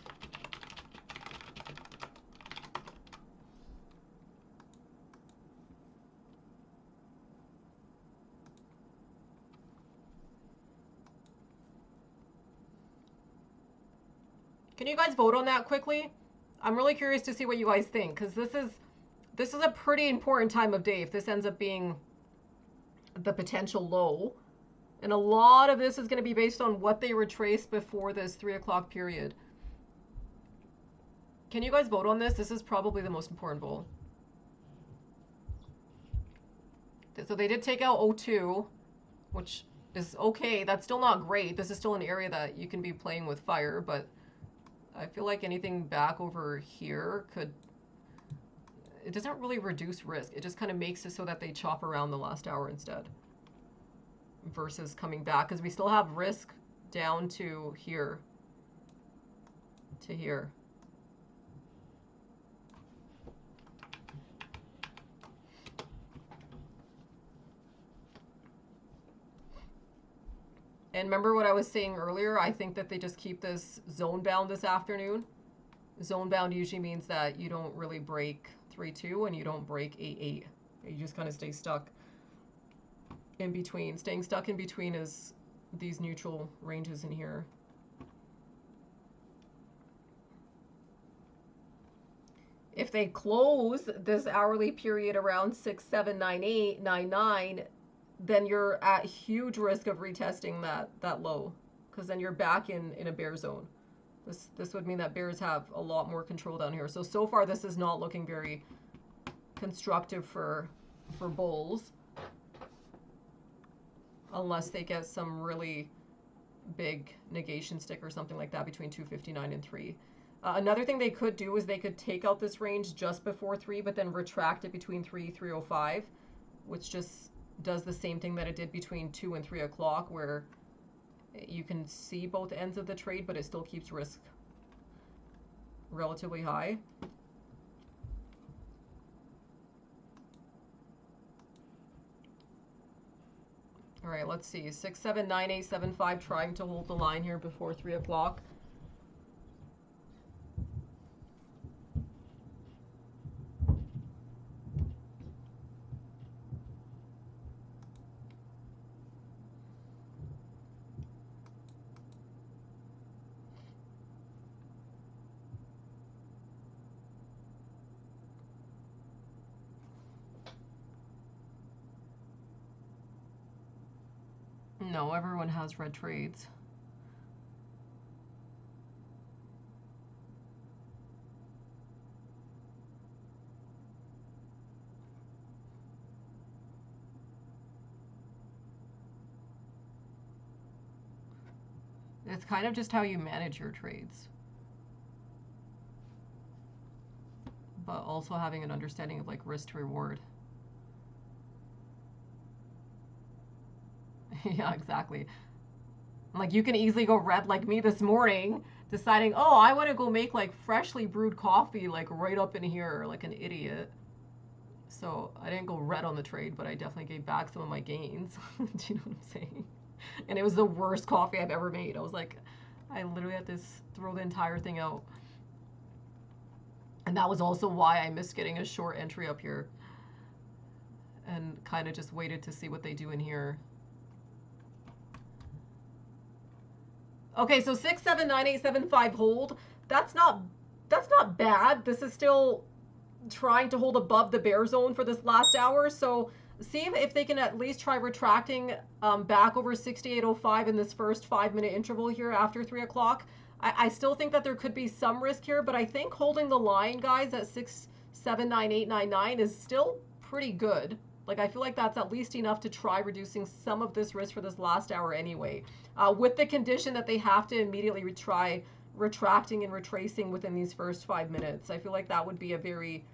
Can you guys vote on that quickly? I'm really curious to see what you guys think, because this is a pretty important time of day if this ends up being the potential low. And a lot of this is going to be based on what they retrace before this 3 o'clock period. Can you guys vote on this? This is probably the most important vote. So they did take out O2, which is okay. That's still not great. This is still an area that you can be playing with fire, but I feel like anything back over here could... It doesn't really reduce risk. It just kind of makes it so that they chop around the last hour instead. Versus coming back, because we still have risk down to here. To here. And remember what I was saying earlier? I think that they just keep this zone bound this afternoon. Zone bound usually means that you don't really break 3-2 and you don't break 8-8. You just kind of stay stuck. in between. Staying stuck in between is these neutral ranges in here. If they close this hourly period around 6798.99, then you're at huge risk of retesting that low, because then you're back in a bear zone. This would mean that bears have a lot more control down here. So far this is not looking very constructive for bulls, unless they get some really big negation stick or something like that between 259 and 3. Another thing they could do is they could take out this range just before 3, but then retract it between 305, which just does the same thing that it did between 2 and 3 o'clock, where you can see both ends of the trade, but it still keeps risk relatively high. All right, let's see. 679875 trying to hold the line here before 3 o'clock. No, everyone has red trades. It's kind of just how you manage your trades, but also having an understanding of like risk to reward. Yeah, exactly. Like you can easily go red like me this morning, deciding, oh, I want to go make like freshly brewed coffee like right up in here like an idiot. So I didn't go red on the trade, but I definitely gave back some of my gains. Do you know what I'm saying? And it was the worst coffee I've ever made. I was like, I literally had to throw the entire thing out. And that was also why I missed getting a short entry up here. And kind of just waited to see what they do in here. Okay, so 679875 hold. That's not bad. This is still trying to hold above the bear zone for this last hour. So see if they can at least try retracting back over 6805 in this first 5-minute interval here after 3 o'clock. I still think that there could be some risk here, but I think holding the line, guys, at 679899 is still pretty good. Like, I feel like that's at least enough to try reducing some of this risk for this last hour anyway, with the condition that they have to immediately try retracting and retracing within these first 5 minutes. I feel like that would be a very...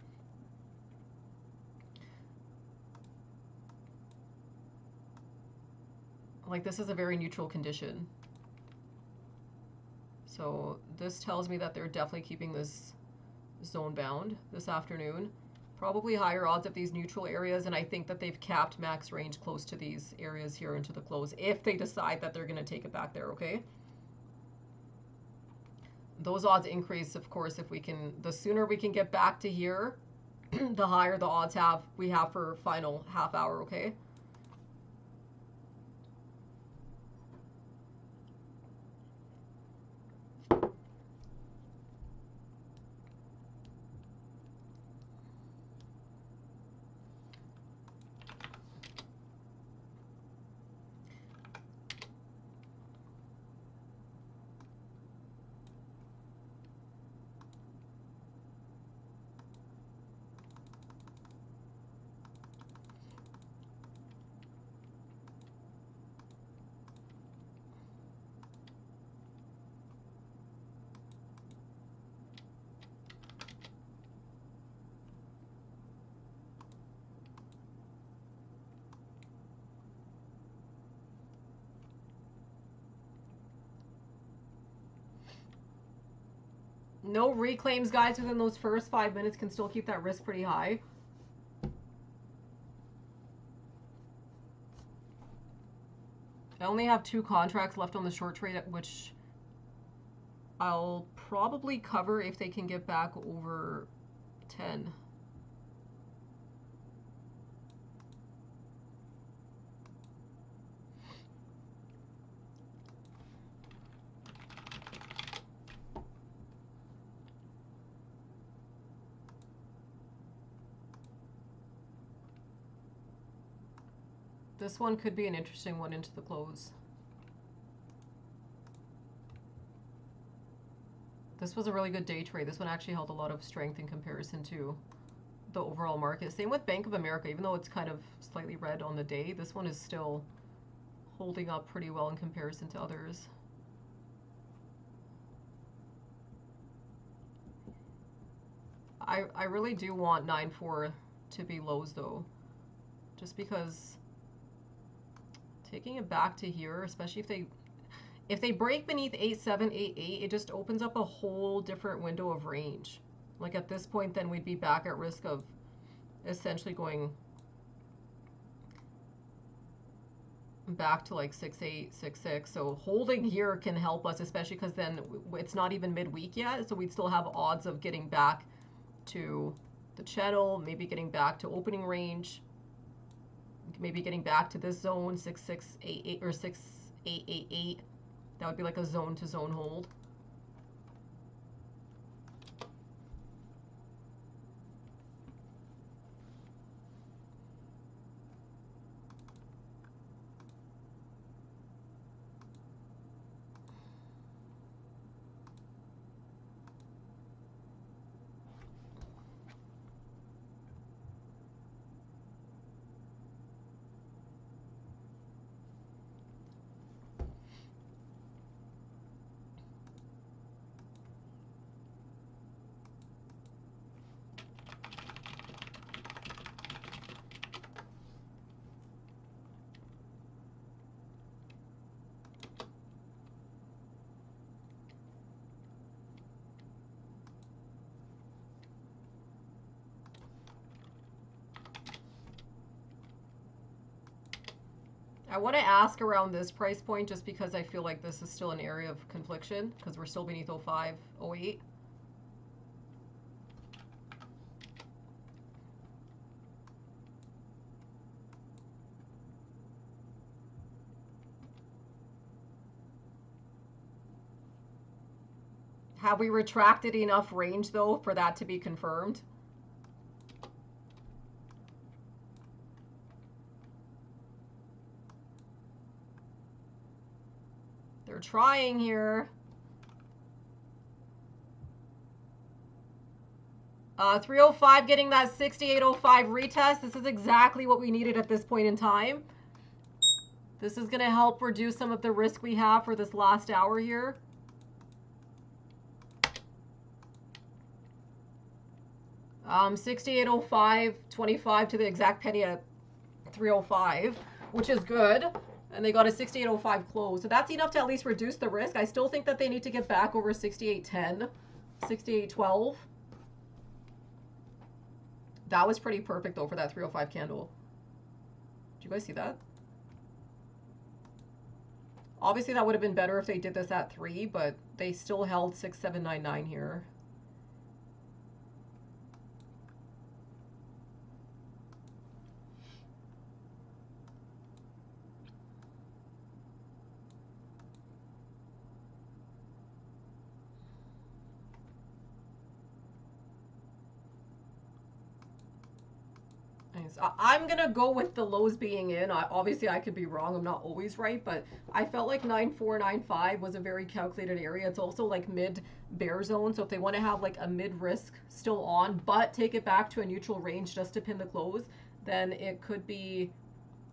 like, this is a very neutral condition. So this tells me that they're definitely keeping this zone bound this afternoon. Probably higher odds of these neutral areas, and I think that they've capped max range close to these areas here into the close if they decide that they're going to take it back there, okay? Those odds increase, of course, if we can, the sooner we can get back to here, the higher the odds we have for final half hour, okay? No reclaims, guys, within those first 5 minutes can still keep that risk pretty high. I only have 2 contracts left on the short trade, which I'll probably cover if they can get back over 10. This one could be an interesting one into the close. This was a really good day trade. This one actually held a lot of strength in comparison to the overall market. Same with Bank of America. Even though it's kind of slightly red on the day, this one is still holding up pretty well in comparison to others. I really do want 9.4 to be lows though, just because taking it back to here, especially if they break beneath 8.7, 8.8, it just opens up a whole different window of range. Like at this point, then we'd be back at risk of essentially going back to like 6.8, 6.6. So holding here can help us, especially because then it's not even midweek yet. So we'd still have odds of getting back to the channel, maybe getting back to opening range, maybe getting back to this zone, 6.688 or 6.888. That would be like a zone to zone hold. I want to ask around this price point just because I feel like this is still an area of confliction because we're still beneath 05, 08. Have we retracted enough range though for that to be confirmed? They're trying here. 305 getting that 6805 retest. This is exactly what we needed at this point in time. This is going to help reduce some of the risk we have for this last hour here. Um, 6805, 25 to the exact penny at 305, which is good. And they got a 6805 close. So that's enough to at least reduce the risk. I still think that they need to get back over 6810, 6812. That was pretty perfect though for that 305 candle. Did you guys see that? Obviously that would have been better if they did this at 3, but they still held 6799 here. I'm going to go with the lows being in. Obviously, I could be wrong. I'm not always right, but I felt like 9495 was a very calculated area. It's also like mid bear zone. So if they want to have like a mid risk still on, but take it back to a neutral range just to pin the close, then it could be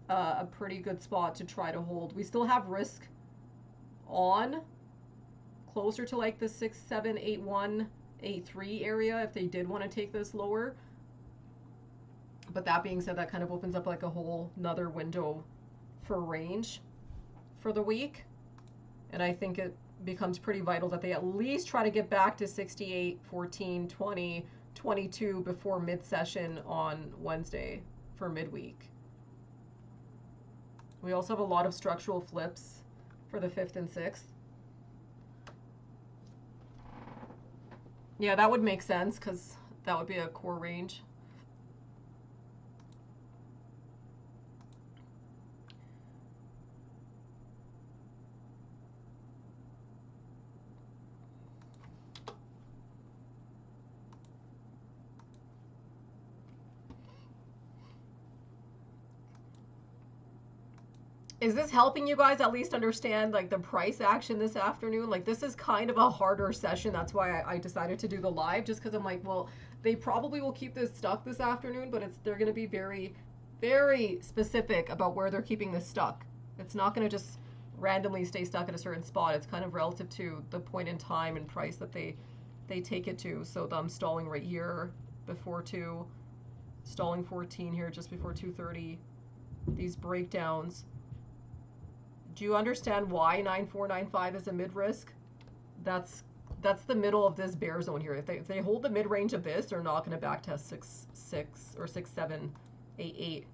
a pretty good spot to try to hold. We still have risk on closer to like the 678183 area if they did want to take this lower. But that being said, that kind of opens up like a whole nother window for range for the week. And I think it becomes pretty vital that they at least try to get back to 68, 14, 20, 22 before mid-session on Wednesday for midweek. We also have a lot of structural flips for the 5th and 6th. Yeah, that would make sense because that would be a core range. Is this helping you guys at least understand like the price action this afternoon? Like this is kind of a harder session. That's why I decided to do the live, just because I'm like, well, they probably will keep this stuck this afternoon, but they're going to be very, very specific about where they're keeping this stuck. It's not going to just randomly stay stuck at a certain spot. It's kind of relative to the point in time and price that they take it to. So I'm stalling right here before 2, stalling 14 here just before 2:30. These breakdowns. Do you understand why 9495 is a mid risk? That's the middle of this bear zone here. If they hold the mid range of this, they're not going to back test 6.6 or 6.788.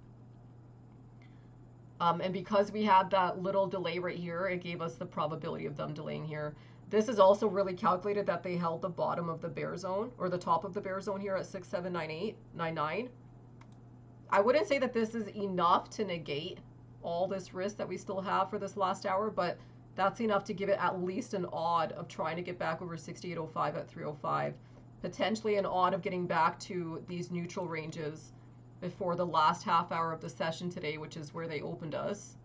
And because we had that little delay right here, it gave us the probability of them delaying here. This is also really calculated that they held the bottom of the bear zone or the top of the bear zone here at 6.79899. I wouldn't say that this is enough to negate all this risk that we still have for this last hour, but that's enough to give it at least an odd of trying to get back over 68.05 at 3.05, potentially an odd of getting back to these neutral ranges before the last half hour of the session today, which is where they opened us.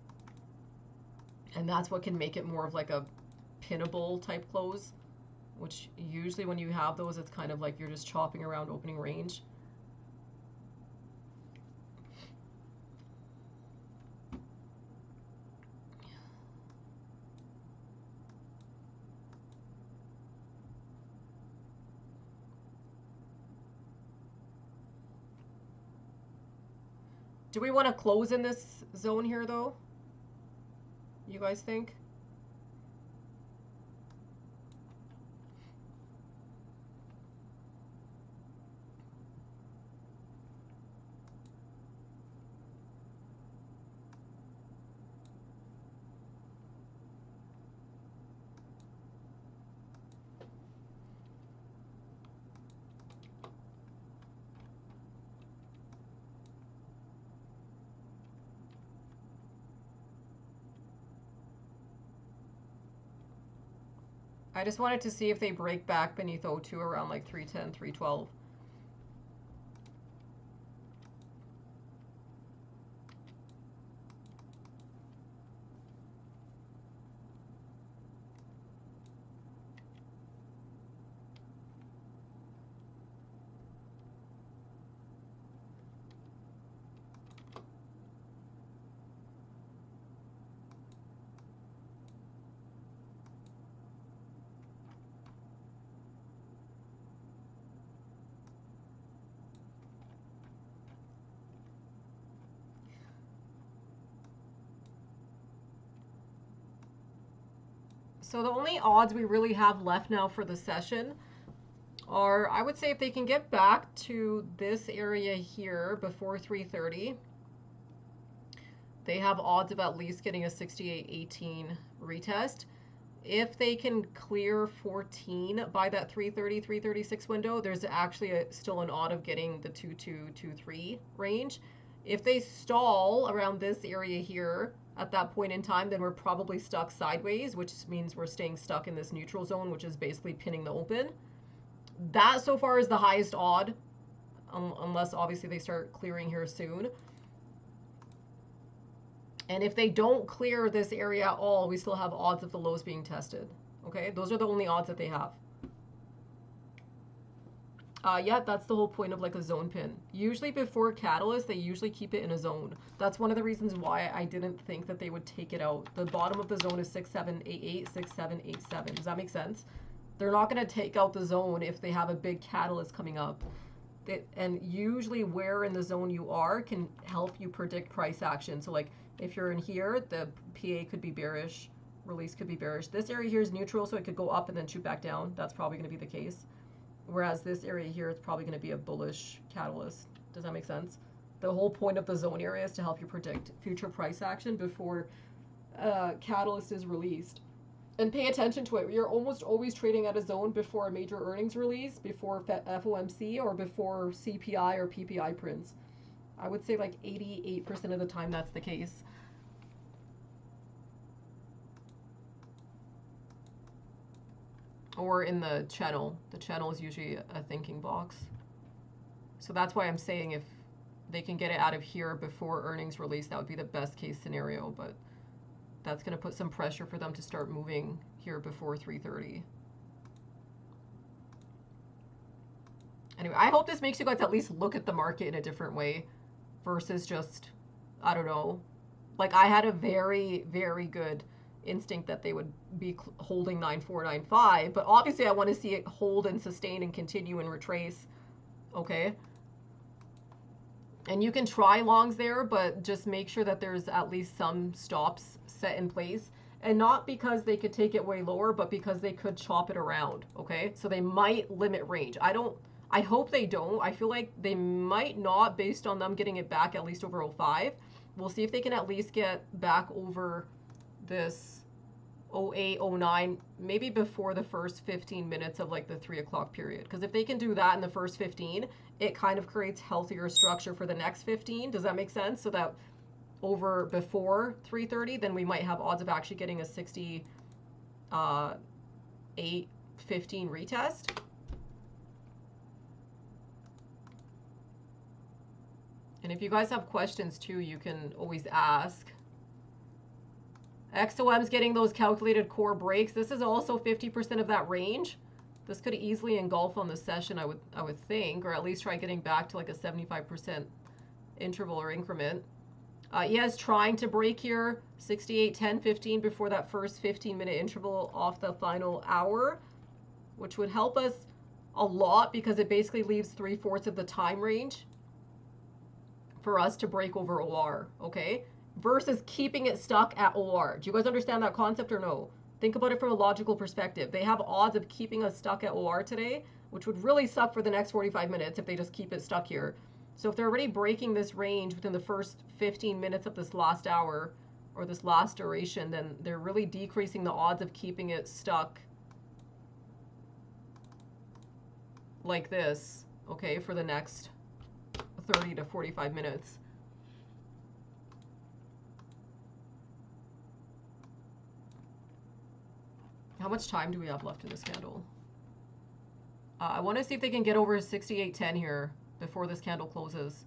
And that's what can make it more of like a pinnable type close, which usually when you have those, it's kind of like you're just chopping around opening range. Do we want to close in this zone here, though? You guys think? I just wanted to see if they break back beneath O2 around like 310, 312. So the only odds we really have left now for the session are, I would say if they can get back to this area here before 3:30, they have odds of at least getting a 68.18 retest. If they can clear 14 by that 3:30, 3:36 window, there's actually still an odd of getting the 2223 range. If they stall around this area here at that point in time, then we're probably stuck sideways, which means we're staying stuck in this neutral zone, which is basically pinning the open. That so far is the highest odd, unless obviously they start clearing here soon. And if they don't clear this area at all, we still have odds of the lows being tested. Okay, those are the only odds that they have. Yeah, that's the whole point of like a zone pin. Usually before catalyst, they usually keep it in a zone. That's one of the reasons why I didn't think that they would take it out. The bottom of the zone is 6788, 6787. Does that make sense? They're not going to take out the zone if they have a big catalyst coming up. And usually where in the zone you are can help you predict price action. So like if you're in here, the PA could be bearish, release could be bearish. This area here is neutral, so it could go up and then shoot back down. That's probably going to be the case. Whereas this area here is probably going to be a bullish catalyst. Does that make sense? The whole point of the zone area is to help you predict future price action before catalyst is released. And pay attention to it. You're almost always trading at a zone before a major earnings release, before FOMC, or before CPI or PPI prints. I would say like 88% of the time that's the case. Or in the channel. The channel is usually a thinking box. So that's why I'm saying if they can get it out of here before earnings release, that would be the best case scenario. But That's going to put some pressure for them to start moving here before 3:30. Anyway, I hope this makes you guys at least look at the market in a different way versus just, I don't know. Like, I had a very, very good instinct that they would be holding 9495, but obviously I want to see it hold and sustain and continue and retrace. Okay? And you can try longs there, but just make sure that there's at least some stops set in place. And not because they could take it way lower, but because they could chop it around. Okay? So they might limit range. I hope they don't. I feel like they might not, based on them getting it back at least over 05. We'll see if they can at least get back over this 08, 09, maybe before the first 15 minutes of like the 3 o'clock period. Because if they can do that in the first 15, it kind of creates healthier structure for the next 15. Does that make sense? So that over before 3:30, then we might have odds of actually getting a 68.15 retest. And if you guys have questions too, you can always ask. XOM's getting those calculated core breaks. This is also 50% of that range. This could easily engulf on the session, I would think, or at least try getting back to like a 75% interval or increment. Yes, trying to break here 68, 10, 15 before that first 15-minute interval off the final hour, which would help us a lot because it basically leaves 3/4 of the time range for us to break over OR, okay? Versus keeping it stuck at OR. Do you guys understand that concept or no? Think about it from a logical perspective. They have odds of keeping us stuck at OR today, which would really suck for the next 45 minutes if they just keep it stuck here. So if they're already breaking this range within the first 15 minutes of this last hour or this last duration, then they're really decreasing the odds of keeping it stuck like this, okay, for the next 30 to 45 minutes. How much time do we have left in this candle? I want to see if they can get over 68.10 here before this candle closes.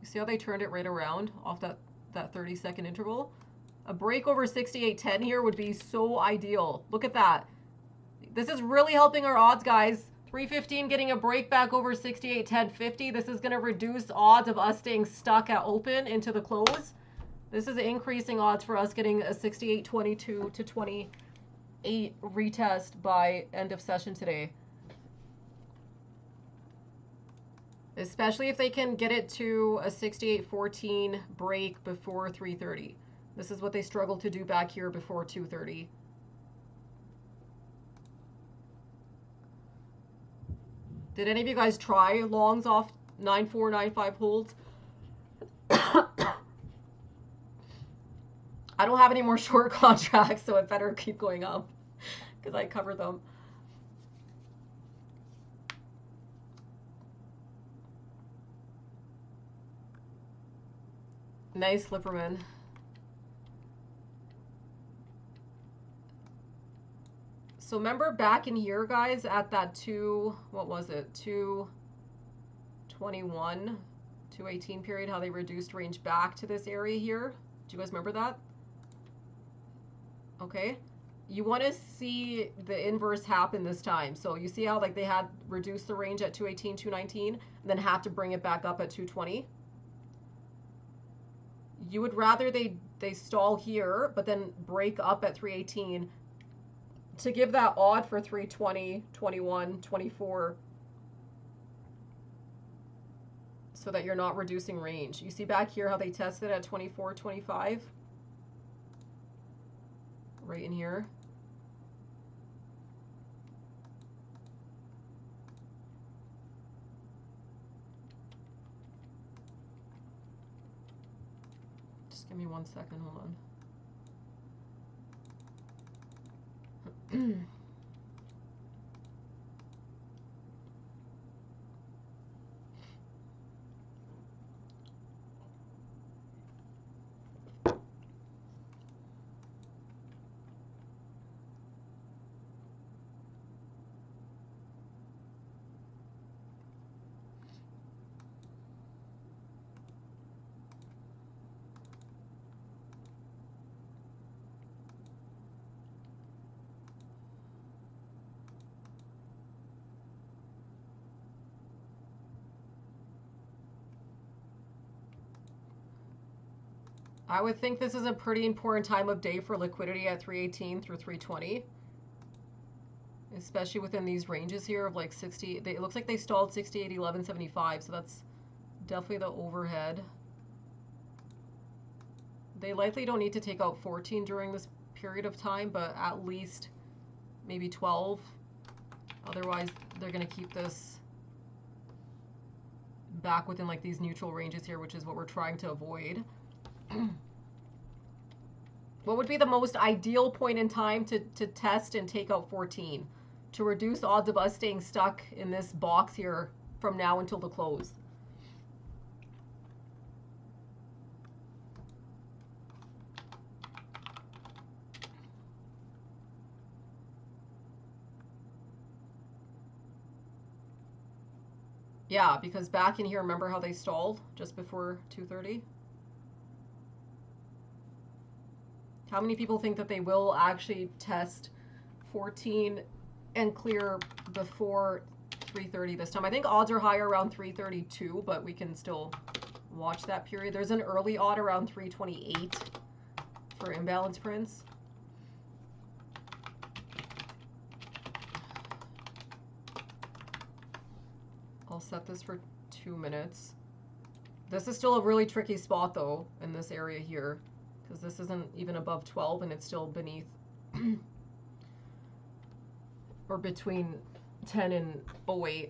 You see how they turned it right around off that 30-second interval? A break over 68.10 here would be so ideal. Look at that. This is really helping our odds, guys. 315 getting a break back over 68.10.50. This is going to reduce odds of us staying stuck at open into the close. This is increasing odds for us getting a 68.22 to 28 retest by end of session today. Especially if they can get it to a 68.14 break before 3:30. This is what they struggled to do back here before 2:30. Did any of you guys try longs off 9495 holds? I don't have any more short contracts, so it better keep going up because I covered them. Nice, Slipperman. So remember back in here, guys, at that what was it? 221, 218 period, how they reduced range back to this area here. Do you guys remember that? Okay. You want to see the inverse happen this time. So you see how like they had reduced the range at 218, 219, and then have to bring it back up at 220? You would rather they stall here, but then break up at 318 to give that odd for 320, 21, 24, so that you're not reducing range. You see back here how they tested at 24, 25? Right in here. Just give me 1 second, hold on. I would think this is a pretty important time of day for liquidity at 318 through 320. Especially within these ranges here of like 60. It looks like they stalled 68, 11, 75. So that's definitely the overhead. They likely don't need to take out 14 during this period of time, but at least maybe 12. Otherwise, they're going to keep this back within like these neutral ranges here, which is what we're trying to avoid. What would be the most ideal point in time to test and take out 14 to reduce odds of us staying stuck in this box here from now until the close? Yeah, because back in here, remember how they stalled just before 2:30? How many people think that they will actually test 14 and clear before 3:30 this time? I think odds are higher around 3:32, but we can still watch that period. There's an early odd around 3:28 for imbalance prints. I'll set this for 2 minutes. This is still a really tricky spot though in this area here, because this isn't even above 12 and it's still beneath or between 10 and 08.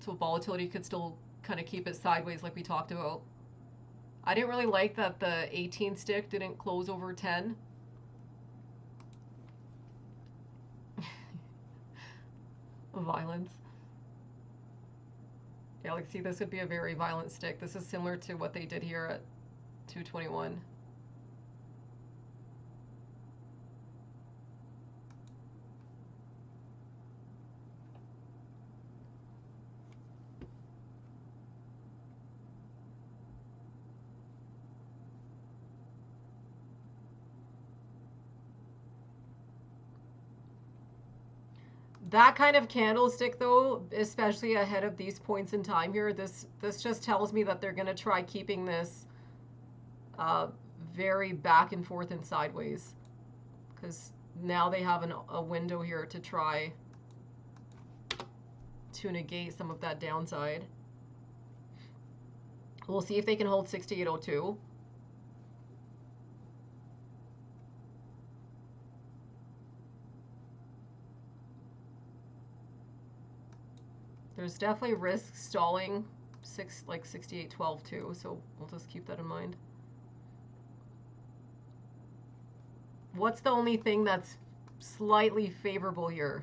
So volatility could still kind of keep it sideways like we talked about. I didn't really like that the 18 stick didn't close over 10. Violence. Yeah, like see, this would be a very violent stick. This is similar to what they did here at 221. That kind of candlestick though, especially ahead of these points in time here, this just tells me that they're going to try keeping this very back and forth and sideways, because now they have a window here to try to negate some of that downside. We'll see if they can hold 6802. There's definitely risk stalling like 6812 too, so we'll just keep that in mind. What's the only thing that's slightly favorable here?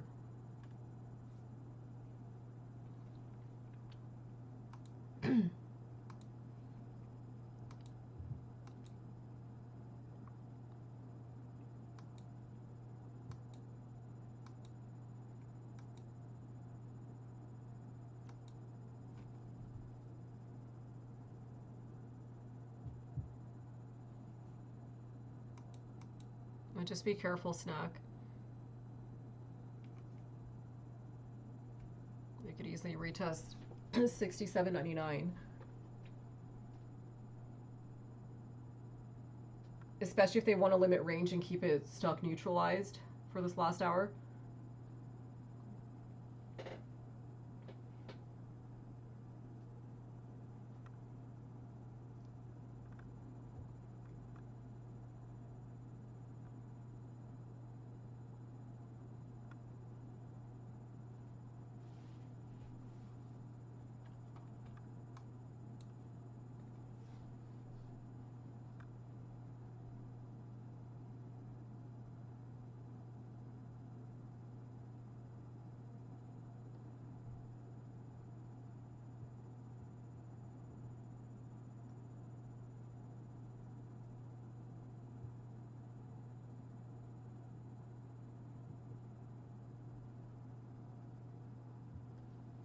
Just be careful, Snack. They could easily retest 67.99. Especially if they want to limit range and keep it stock neutralized for this last hour.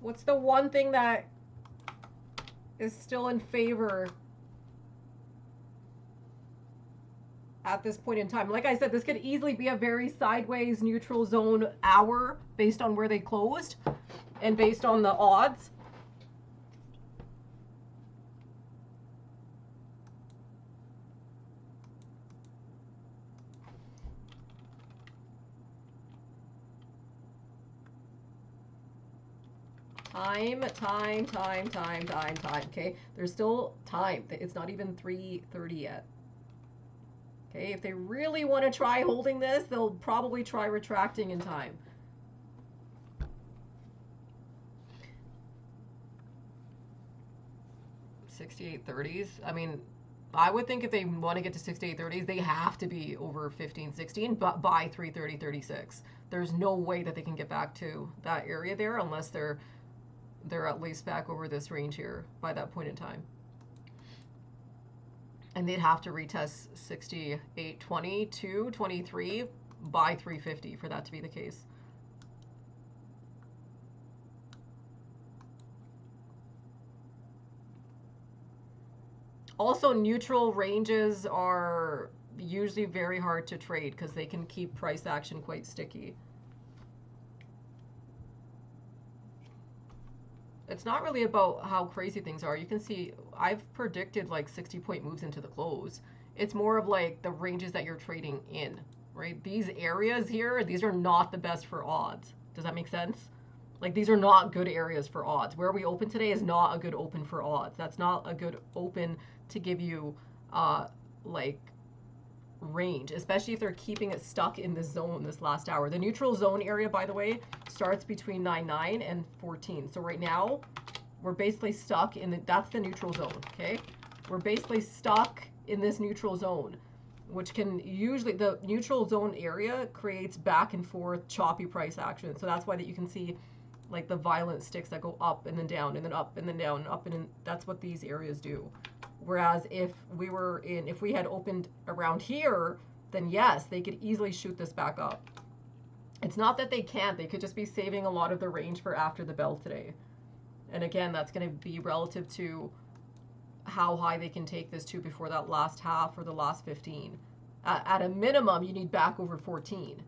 What's the one thing that is still in favor at this point in time? Like I said, this could easily be a very sideways neutral zone hour based on where they closed and based on the odds. Time, okay? There's still time. It's not even 3:30 yet. Okay, if they really want to try holding this, they'll probably try retracting in time. $68.30s. I mean, I would think if they want to get to $68.30s, they have to be over 15.16, but by 3:30.36. There's no way that they can get back to that area there unless they're at least back over this range here by that point in time. And they'd have to retest 68.20 to 23 by 350 for that to be the case. Also, neutral ranges are usually very hard to trade because they can keep price action quite sticky. It's not really about how crazy things are. You can see I've predicted like 60-point moves into the close. It's more of like the ranges that you're trading in, right? These areas here, these are not the best for odds. Does that make sense? Like these are not good areas for odds. Where we open today is not a good open for odds. That's not a good open to give you like range, especially if they're keeping it stuck in this zone this last hour. The neutral zone area, by the way, starts between 9 and 14. So right now, we're basically stuck in that's the neutral zone, okay? We're basically stuck in this neutral zone, which can usually, the neutral zone area creates back and forth choppy price action. So that's why that you can see like the violent sticks that go up and then down and then up and then down and up, and then that's what these areas do. Whereas if we had opened around here, then yes, they could easily shoot this back up. It's not that they can't, they could just be saving a lot of the range for after the bell today. And again, that's going to be relative to how high they can take this to before that last half or the last 15. At a minimum, you need back over 14.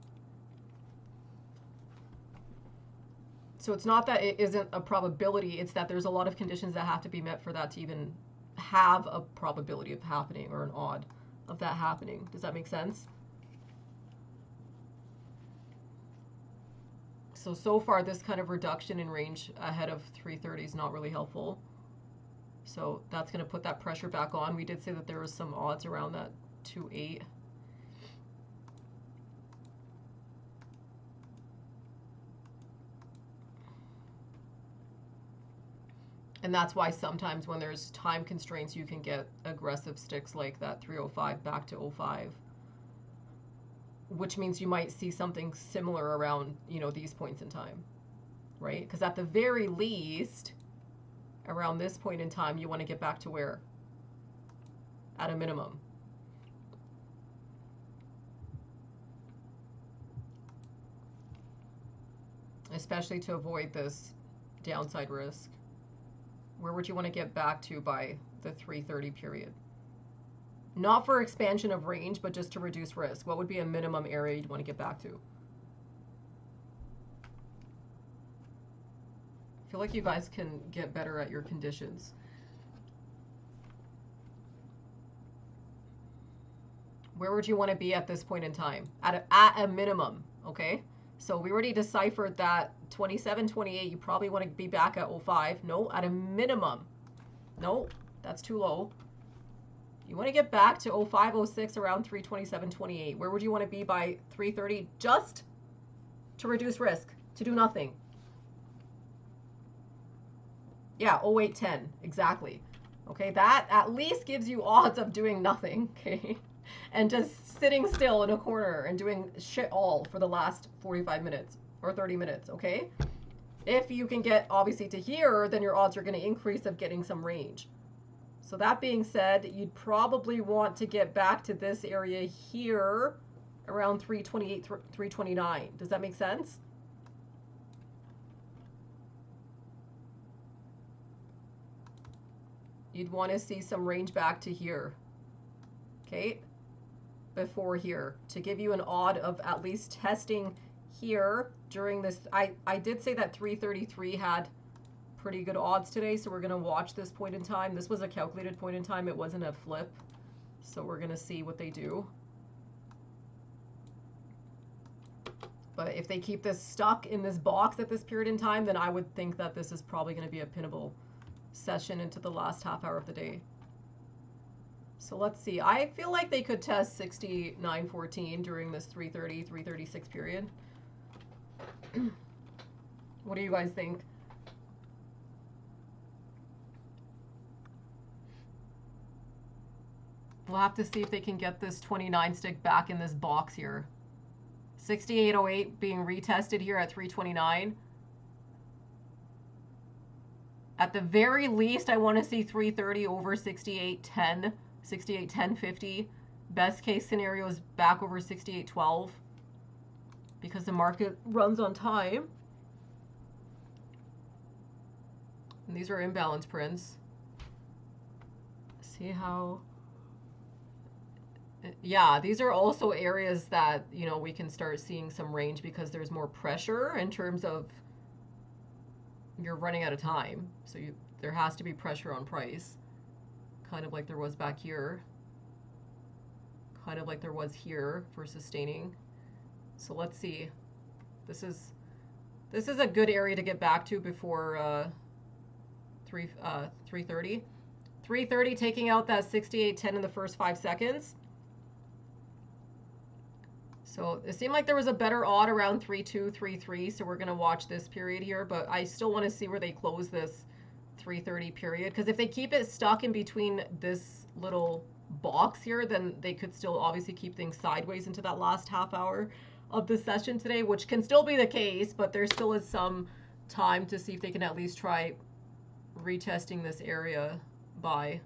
So it's not that it isn't a probability, it's that there's a lot of conditions that have to be met for that to even have a probability of happening or an odd of that happening. Does that make sense? So far this kind of reduction in range ahead of 330 is not really helpful. So that's going to put that pressure back on. We did say that there was some odds around that 2.8. And that's why sometimes when there's time constraints, you can get aggressive sticks like that 305 back to 05. Which means you might see something similar around, you know, these points in time, right? Because at the very least, around this point in time, you want to get back to where? At a minimum. Especially to avoid this downside risk. Where would you want to get back to by the 330 period? Not for expansion of range, but just to reduce risk. What would be a minimum area you'd want to get back to? I feel like you guys can get better at your conditions. Where would you want to be at this point in time? At a minimum, okay? So we already deciphered that 27, 28, you probably want to be back at 05. No, at a minimum. No, that's too low. You want to get back to 05, 06 around 327, 28. Where would you want to be by 330 just to reduce risk, to do nothing? Yeah, 08, 10, exactly. Okay, that at least gives you odds of doing nothing, okay? And just sitting still in a corner and doing shit all for the last 45 minutes or 30 minutes, okay? If you can get, obviously, to here, then your odds are going to increase of getting some range. So that being said, you'd probably want to get back to this area here around 328, 329. Does that make sense? You'd want to see some range back to here. Okay? Before here, to give you an odd of at least testing here during this. I did say that 333 had pretty good odds today, so we're going to watch this point in time. This was a calculated point in time. It wasn't a flip. So we're going to see what they do. But if they keep this stuck in this box at this period in time, then I would think that this is probably going to be a pinnable session into the last half hour of the day. So let's see. I feel like they could test 69.14 during this 330, 336 period. What do you guys think? We'll have to see if they can get this 29 stick back in this box here. 68.08 being retested here at 329. At the very least, I want to see 330 over 68.10, 68.10.50. Best case scenario is back over 68.12 because the market runs on time. And these are imbalance prints. See how... Yeah, these are also areas that, you know, we can start seeing some range because there's more pressure in terms of you're running out of time. So there has to be pressure on price, kind of like there was back here, kind of like there was here for sustaining. So let's see. This is a good area to get back to before 330. 330 taking out that 68.10 in the first 5 seconds. So it seemed like there was a better odd around 3.2, 3.3, so we're going to watch this period here, but I still want to see where they close this 3.30 period, because if they keep it stuck in between this little box here, then they could still obviously keep things sideways into that last half hour of the session today, which can still be the case, but there still is some time to see if they can at least try retesting this area by...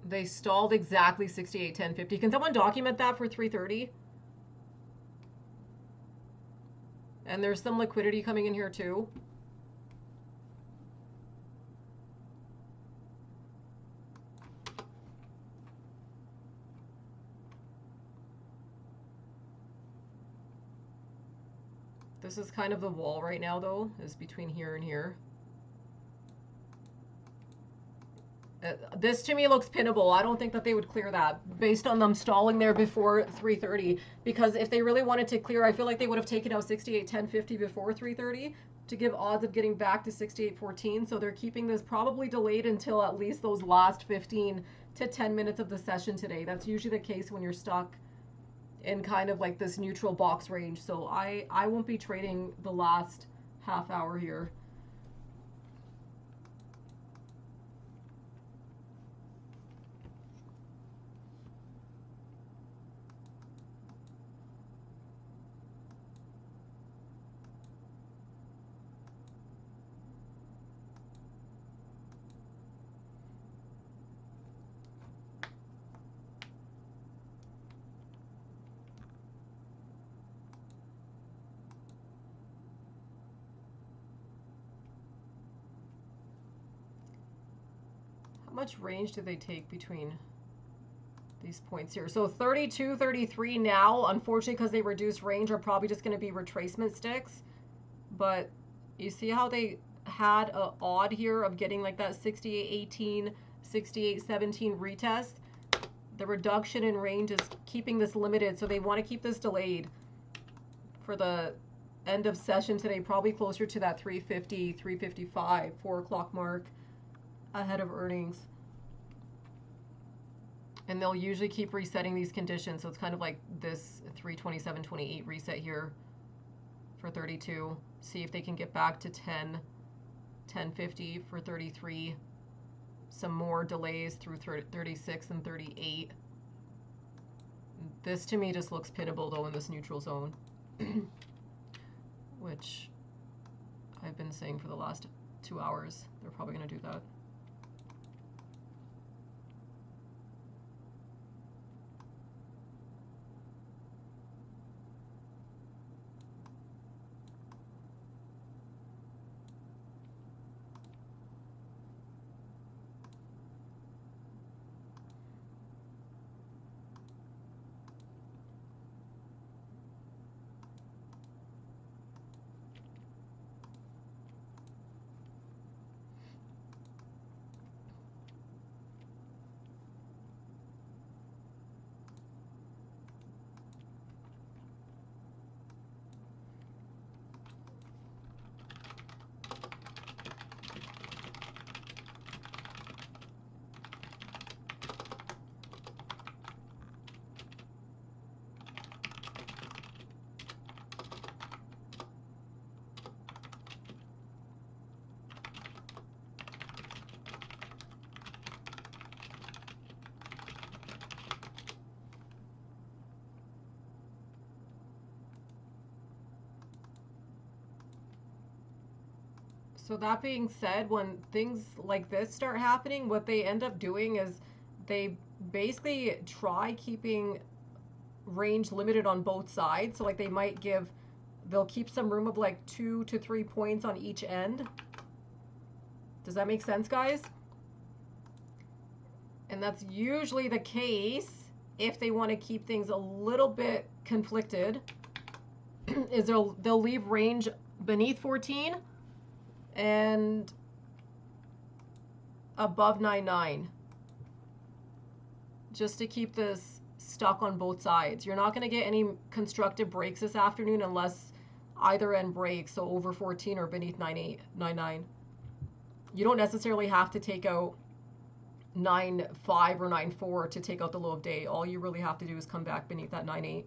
They stalled exactly 68.10.50. Can someone document that for 330? And there's some liquidity coming in here too. This is kind of the wall right now though, is between here and here. This to me looks pinnable. I don't think that they would clear that based on them stalling there before 330, because if they really wanted to clear, I feel like they would have taken out 68.10.50 before 330 to give odds of getting back to 68.14. So they're keeping this probably delayed until at least those last 15 to 10 minutes of the session today. That's usually the case when you're stuck in kind of like this neutral box range. So I won't be trading the last half hour here. How much range do they take between these points here? So 32, 33 now, unfortunately, because they reduced range, are probably just going to be retracement sticks. But you see how they had a odd here of getting like that 68.18, 68.17 retest? The reduction in range is keeping this limited, so they want to keep this delayed for the end of session today, probably closer to that 350, 355, 4 o'clock mark ahead of earnings. And they'll usually keep resetting these conditions, so it's kind of like this 327.28 reset here for 32. See if they can get back to 10.50 for 33. Some more delays through 36 and 38. This to me just looks pinnable though in this neutral zone, which I've been saying for the last 2 hours. They're probably going to do that. So that being said, when things like this start happening, what they end up doing is they basically try keeping range limited on both sides. So like they'll keep some room of like 2 to 3 points on each end. Does that make sense, guys? And that's usually the case if they want to keep things a little bit conflicted. Is they'll leave range beneath 14 and above 9.9 just to keep this stuck on both sides. You're not going to get any constructive breaks this afternoon unless either end breaks, so over 14 or beneath 9.8, 9.9. You don't necessarily have to take out 9.5 or 9.4 to take out the low of day. All you really have to do is come back beneath that 9.8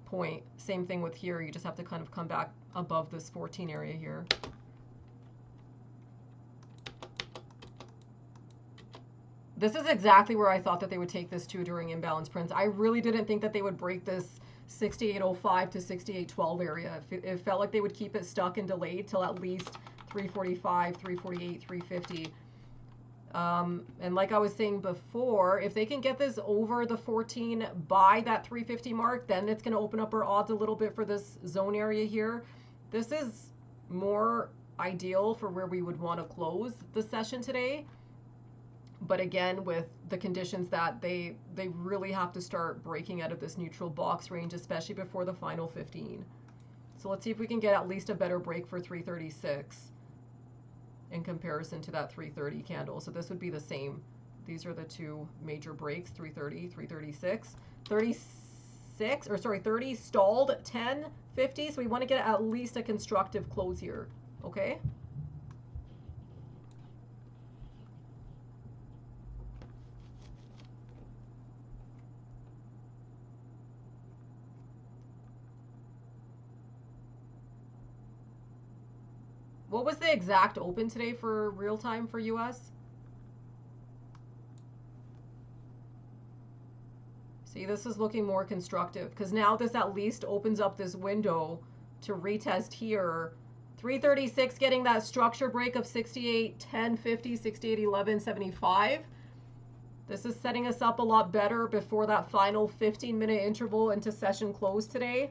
point. Same thing with here. You just have to kind of come back above this 14 area here. This is exactly where I thought that they would take this to during imbalance prints. I really didn't think that they would break this 68.05 to 68.12 area. It felt like they would keep it stuck and delayed till at least 345, 348, 350. And like I was saying before, if they can get this over the 14 by that 350 mark, then it's going to open up our odds a little bit for this zone area here. This is more ideal for where we would want to close the session today. But again, with the conditions that they really have to start breaking out of this neutral box range, especially before the final 15. So let's see if we can get at least a better break for 336 in comparison to that 330 candle. So this would be the same. These are the two major breaks, 330, 336. 30 stalled, 10, 50. So we want to get at least a constructive close here, okay? What was the exact open today for real time for US? See, this is looking more constructive because now this at least opens up this window to retest here. 336 getting that structure break of 68, 10, 50, 68, 11, 75. This is setting us up a lot better before that final 15-minute interval into session close today.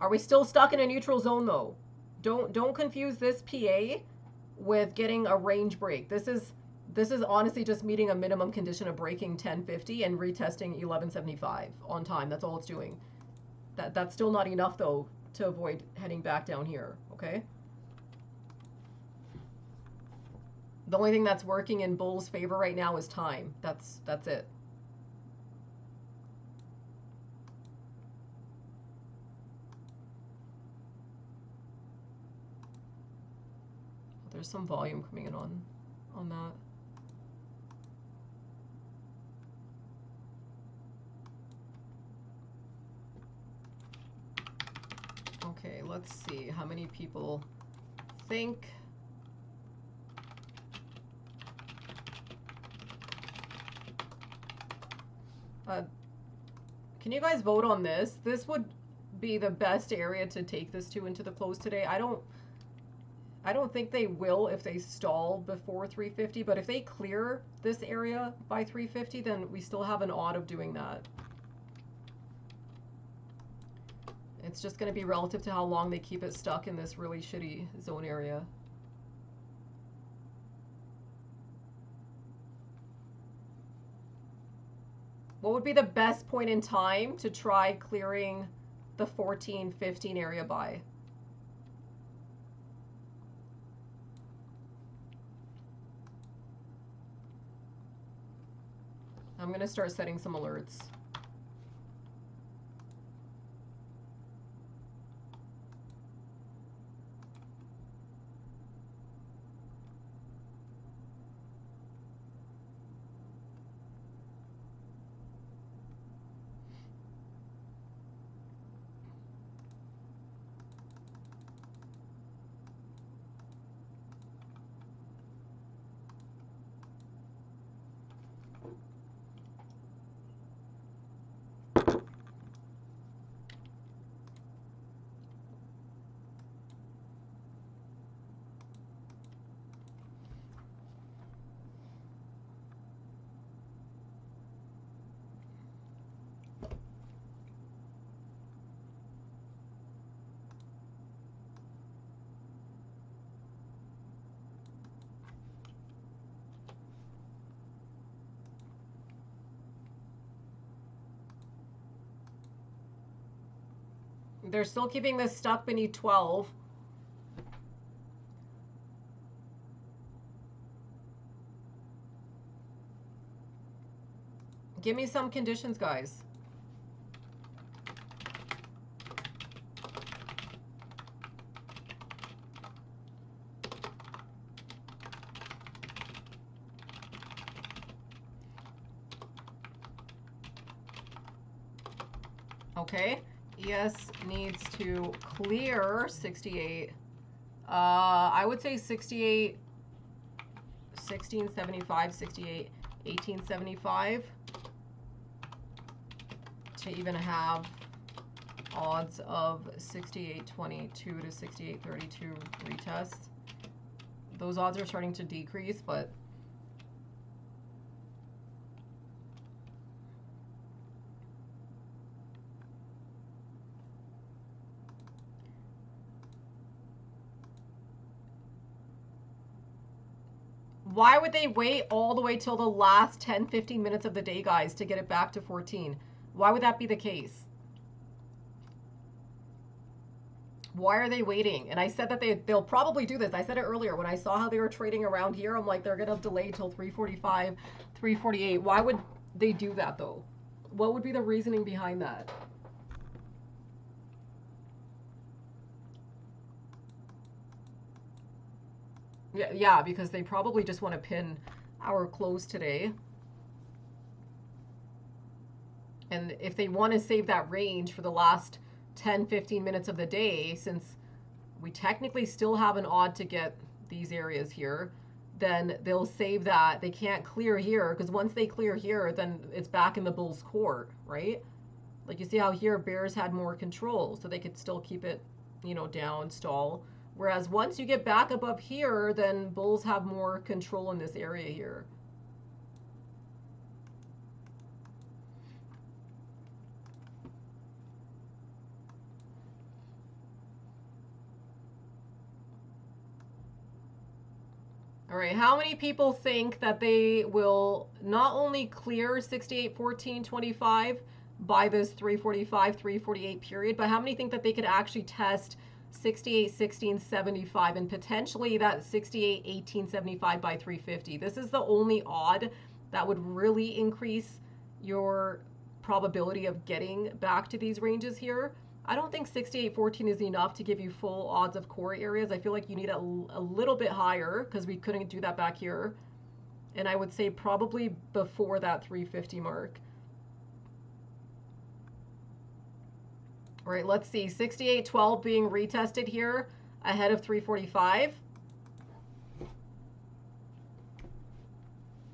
Are we still stuck in a neutral zone though? Don't confuse this PA with getting a range break. This is honestly just meeting a minimum condition of breaking 1050 and retesting 1175 on time. That's all it's doing. That's still not enough though to avoid heading back down here, okay? The only thing that's working in Bull's favor right now is time. That's it. There's some volume coming in on that. Okay, let's see how many people think. Can you guys vote on this? This would be the best area to take this to into the close today. I don't think they will if they stall before 350, but if they clear this area by 350, then we still have an odd of doing that. It's just going to be relative to how long they keep it stuck in this really shitty zone area. What would be the best point in time to try clearing the 14, 15 area by? I'm going to start setting some alerts. They're still keeping this stuck beneath 12. Give me some conditions, guys. Okay, ES needs to clear 68. I would say 68, 1675, 68, 1875 to even have odds of 6822 to 6832 retest. Those odds are starting to decrease, but why would they wait all the way till the last 10-15 minutes of the day, guys, to get it back to 14? Why would that be the case? Why are they waiting? And I said that they'll probably do this. I said it earlier when I saw how they were trading around here. I'm like, they're going to delay till 345, 348. Why would they do that, though? What would be the reasoning behind that? Yeah, because they probably just want to pin our close today. And if they want to save that range for the last 10-15 minutes of the day, since we technically still have an odd to get these areas here, then they'll save that. They can't clear here, because once they clear here, then it's back in the bull's court, right? Like, you see how here bears had more control, so they could still keep it, you know, down, stall. Whereas once you get back above here, then bulls have more control in this area here. All right, how many people think that they will not only clear 68.14.25 by this 345, 348 period, but how many think that they could actually test 68.16.75 and potentially that 68.18.75 by 350? This is the only odd that would really increase your probability of getting back to these ranges here. I don't think 68.14 is enough to give you full odds of core areas. I feel like you need a little bit higher because we couldn't do that back here. And I would say probably before that 350 mark. All right, let's see. 68.12 being retested here ahead of 345.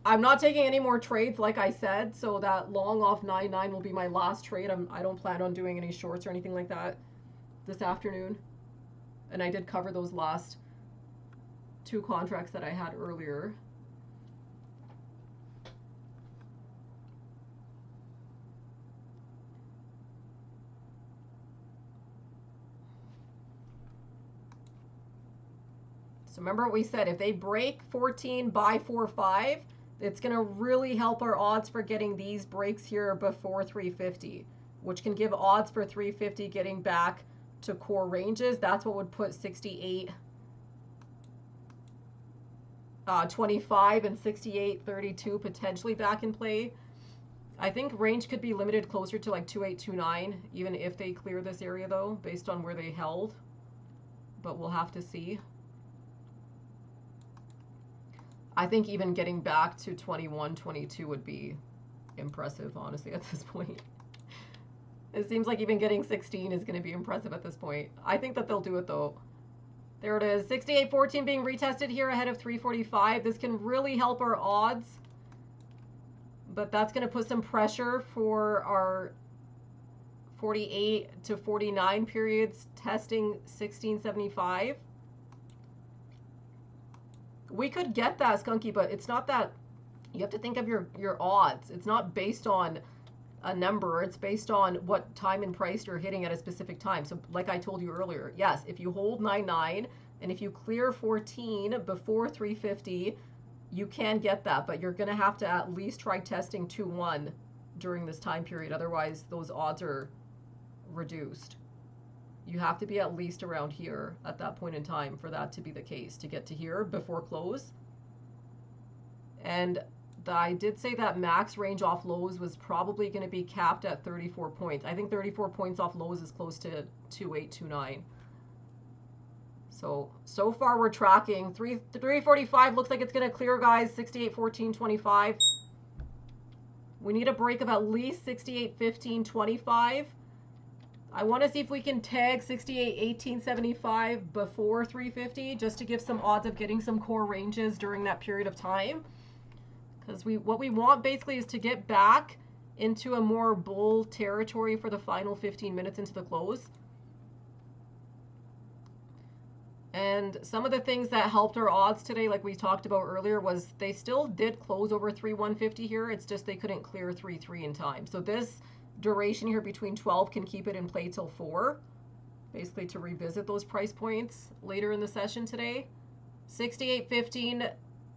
I'm not taking any more trades, like I said, so that long off 9.9 will be my last trade. I don't plan on doing any shorts or anything like that this afternoon. And I did cover those last two contracts that I had earlier. So remember what we said, if they break 14 by 4.5, it's going to really help our odds for getting these breaks here before 350, which can give odds for 350 getting back to core ranges. That's what would put 68, 25 and 68.32 potentially back in play. I think range could be limited closer to like 2829, even if they clear this area though, based on where they held. But we'll have to see. I think even getting back to 21, 22 would be impressive, honestly, at this point. It seems like even getting 16 is going to be impressive at this point. I think that they'll do it, though. There it is. 68.14 being retested here ahead of 345. This can really help our odds. But that's going to put some pressure for our 48 to 49 periods testing 1675. We could get that, Skunky, but it's not that. You have to think of your odds. It's not based on a number. It's based on what time and price you're hitting at a specific time. So like I told you earlier, yes, if you hold 9.9 and if you clear 14 before 350, you can get that, but you're going to have to at least try testing 2.1 during this time period. Otherwise, those odds are reduced. You have to be at least around here at that point in time for that to be the case, to get to here before close. And I did say that max range off lows was probably going to be capped at 34 points. I think 34 points off lows is close to 2829. So far we're tracking 345 looks like it's going to clear, guys. 68.14.25. We need a break of at least 68.15.25. I want to see if we can tag 68.18.75 before 350 just to give some odds of getting some core ranges during that period of time. Because what we want basically is to get back into a more bull territory for the final 15 minutes into the close. And some of the things that helped our odds today, like we talked about earlier, was they still did close over 3,150 here. It's just they couldn't clear 3.3 in time. So this duration here between 12 can keep it in play till 4, basically to revisit those price points later in the session today. 68.15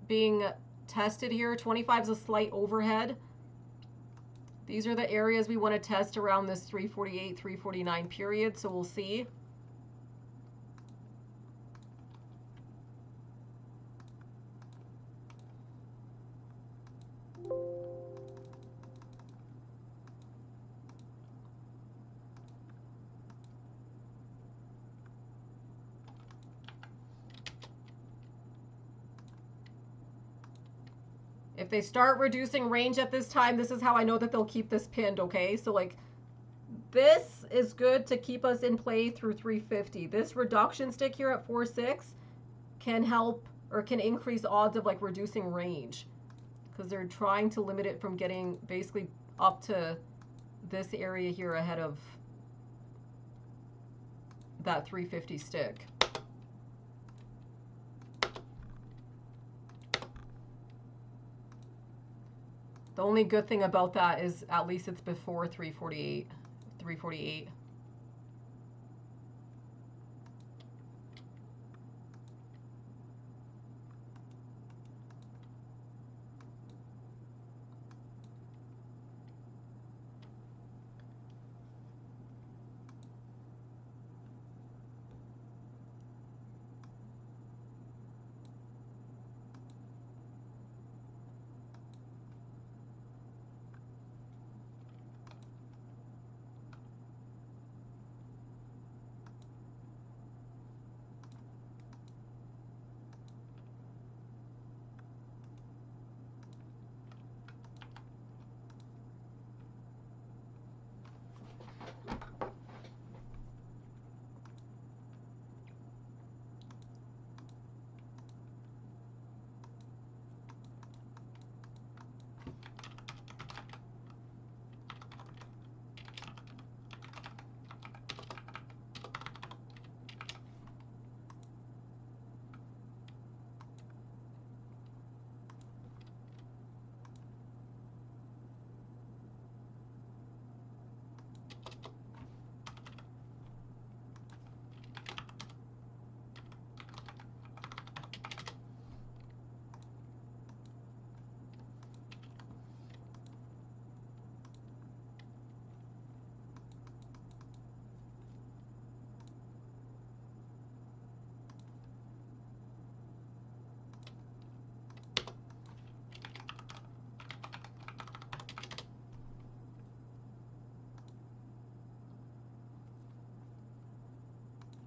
being tested here. 25 is a slight overhead. These are the areas we want to test around this 348, 349 period, so we'll see. If they start reducing range at this time, this is how I know that they'll keep this pinned, okay? So like this is good to keep us in play through 350. This reduction stick here at 4.6 can help or can increase odds of like reducing range because they're trying to limit it from getting basically up to this area here ahead of that 350 stick. The only good thing about that is at least it's before 348. 348.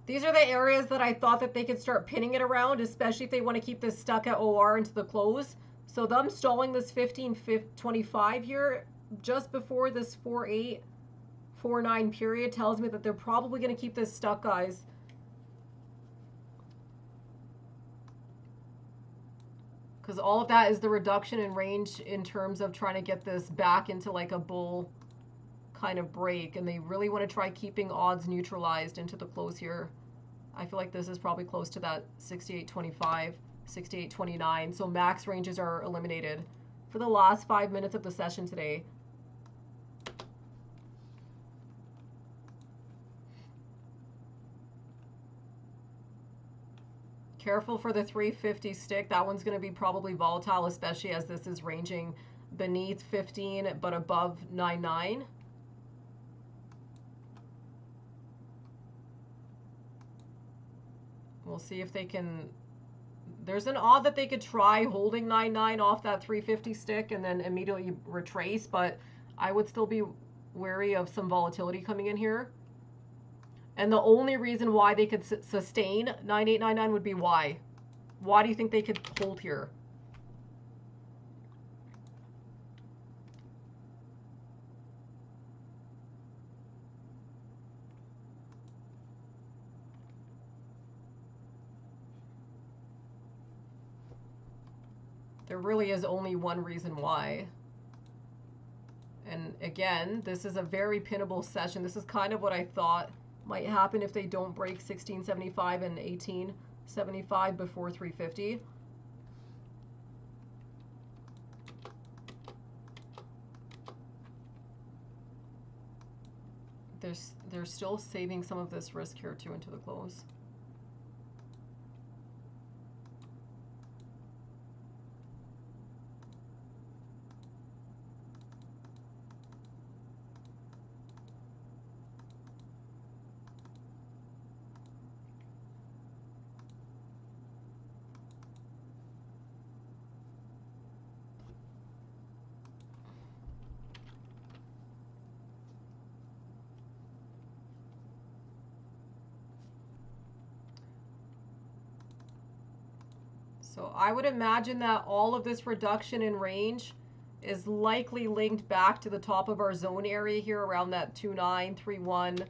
These are the areas that I thought that they could start pinning it around, especially if they want to keep this stuck at OR into the close. So them stalling this 15.25 here just before this 4.8, 4.9 period tells me that they're probably going to keep this stuck, guys. Because all of that is the reduction in range in terms of trying to get this back into like a bull kind of break, and they really want to try keeping odds neutralized into the close here. I feel like this is probably close to that 68.25, 68.29, so max ranges are eliminated for the last 5 minutes of the session today. Careful for the 350 stick. That one's going to be probably volatile, especially as this is ranging beneath 15 but above 9.9. We'll see if they can... There's an odd that they could try holding 9.9 off that 350 stick and then immediately retrace, but I would still be wary of some volatility coming in here. And the only reason why they could sustain 9899 would be why. Why do you think they could hold here? There really is only one reason why. And again, this is a very pinnable session. This is kind of what I thought might happen if they don't break 1675 and 1875 before 350. They're still saving some of this risk here too into the close. So I would imagine that all of this reduction in range is likely linked back to the top of our zone area here around that 2931.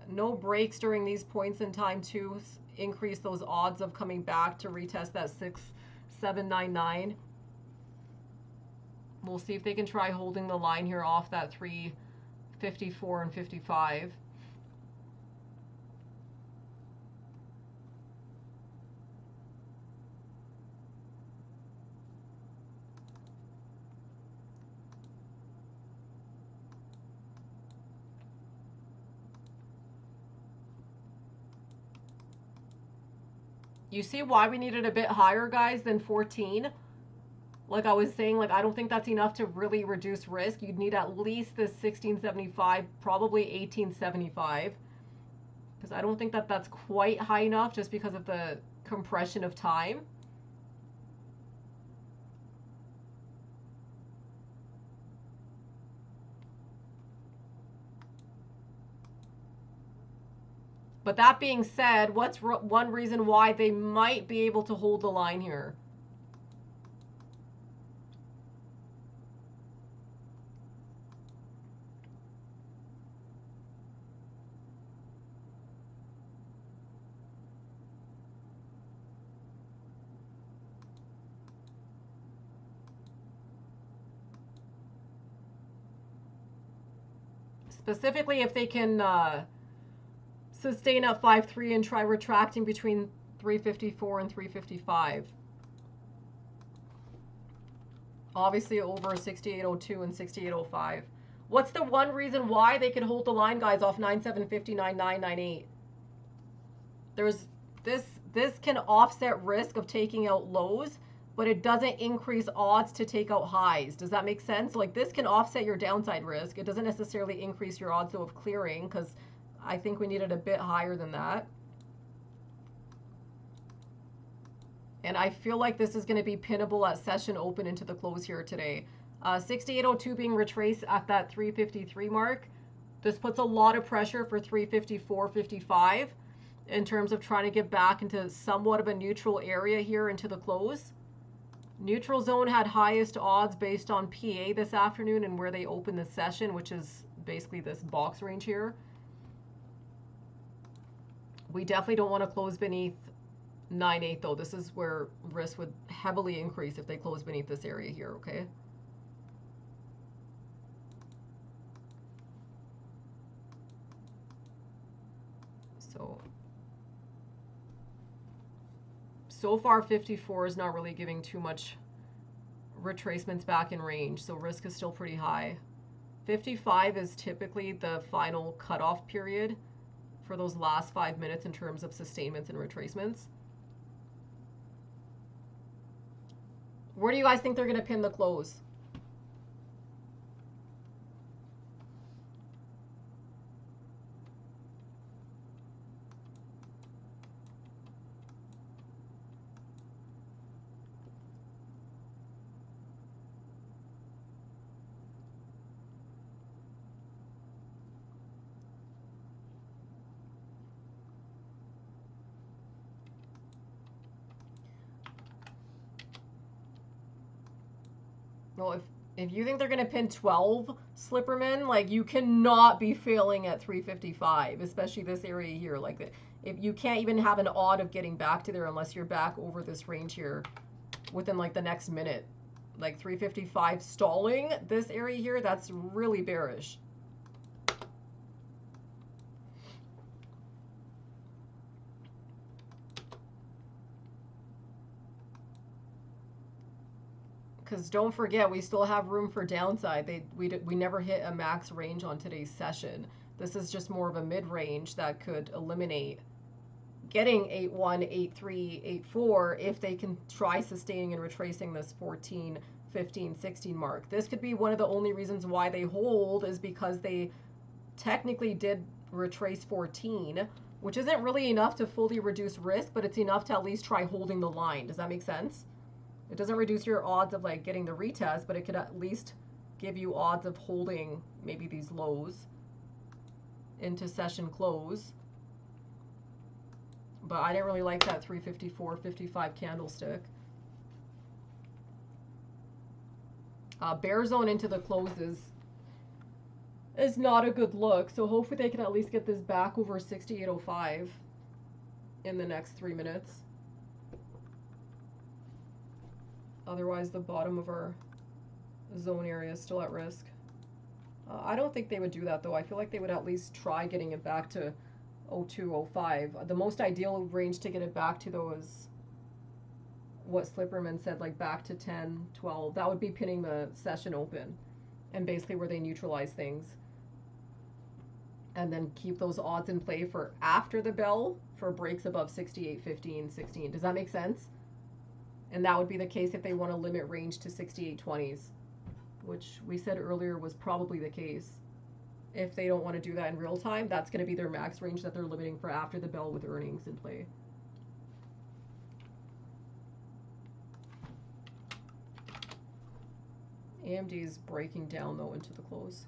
No breaks during these points in time to increase those odds of coming back to retest that 6799. We'll see if they can try holding the line here off that 354 and 55. You see why we needed a bit higher, guys, than 14? Like I was saying, like I don't think that's enough to really reduce risk. You'd need at least this 1675, probably 1875. Because I don't think that that's quite high enough just because of the compression of time. But that being said, what's one reason why they might be able to hold the line here? Specifically, if they can sustain at 5.3 and try retracting between 354 and 355. Obviously over 6802 and 6805. What's the one reason why they could hold the line, guys, off 9750, 9998? There's this can offset risk of taking out lows, but it doesn't increase odds to take out highs. Does that make sense? Like this can offset your downside risk. It doesn't necessarily increase your odds of clearing, because I think we needed a bit higher than that. And I feel like this is going to be pinnable at session open into the close here today. 6802 being retraced at that 353 mark. This puts a lot of pressure for 354.55 in terms of trying to get back into somewhat of a neutral area here into the close. Neutral zone had highest odds based on PA this afternoon and where they opened the session, which is basically this box range here. We definitely don't want to close beneath 9.8 though. This is where risk would heavily increase if they close beneath this area here, okay? So far 54 is not really giving too much retracements back in range, so risk is still pretty high. 55 is typically the final cutoff period for those last 5 minutes in terms of sustainments and retracements. Where do you guys think they're going to pin the close? Well, if you think they're gonna pin 12 Slipperman, like you cannot be failing at 355, especially this area here. Like if you can't even have an odd of getting back to there unless you're back over this range here within like the next minute. Like 355 stalling this area here, that's really bearish. Because don't forget, we still have room for downside. We never hit a max range on today's session. This is just more of a mid-range that could eliminate getting 8-1, 8-3, 8-4 if they can try sustaining and retracing this 14, 15, 16 mark. This could be one of the only reasons why they hold is because they technically did retrace 14, which isn't really enough to fully reduce risk, but it's enough to at least try holding the line. Does that make sense? It doesn't reduce your odds of like getting the retest, but it could at least give you odds of holding maybe these lows into session close. But I didn't really like that 354, 55 candlestick. Bear zone into the closes is not a good look. So hopefully they can at least get this back over 68.05 in the next 3 minutes. Otherwise, the bottom of our zone area is still at risk. I don't think they would do that, though. I feel like they would at least try getting it back to 02, 05. The most ideal range to get it back to, though, is what Slipperman said, like back to 10, 12. That would be pinning the session open and basically where they neutralize things. And then keep those odds in play for after the bell for breaks above 68, 15, 16. Does that make sense? And that would be the case if they want to limit range to 68.20s, which we said earlier was probably the case. If they don't want to do that in real time, that's going to be their max range that they're limiting for after the bell with earnings in play. AMD is breaking down, though, into the close.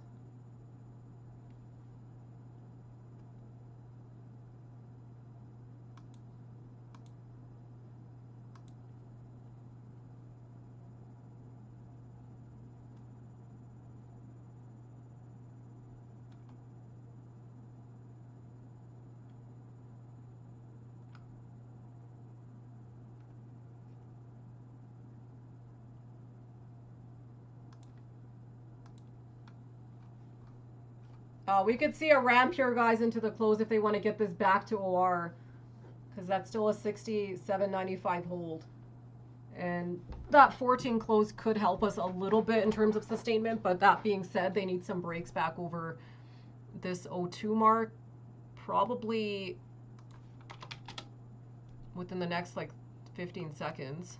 We could see a ramp here, guys, into the close if they want to get this back to OR. Because that's still a 67.95 hold. And that 14 close could help us a little bit in terms of sustainment. But that being said, they need some breaks back over this 02 mark. Probably within the next, like, 15 seconds.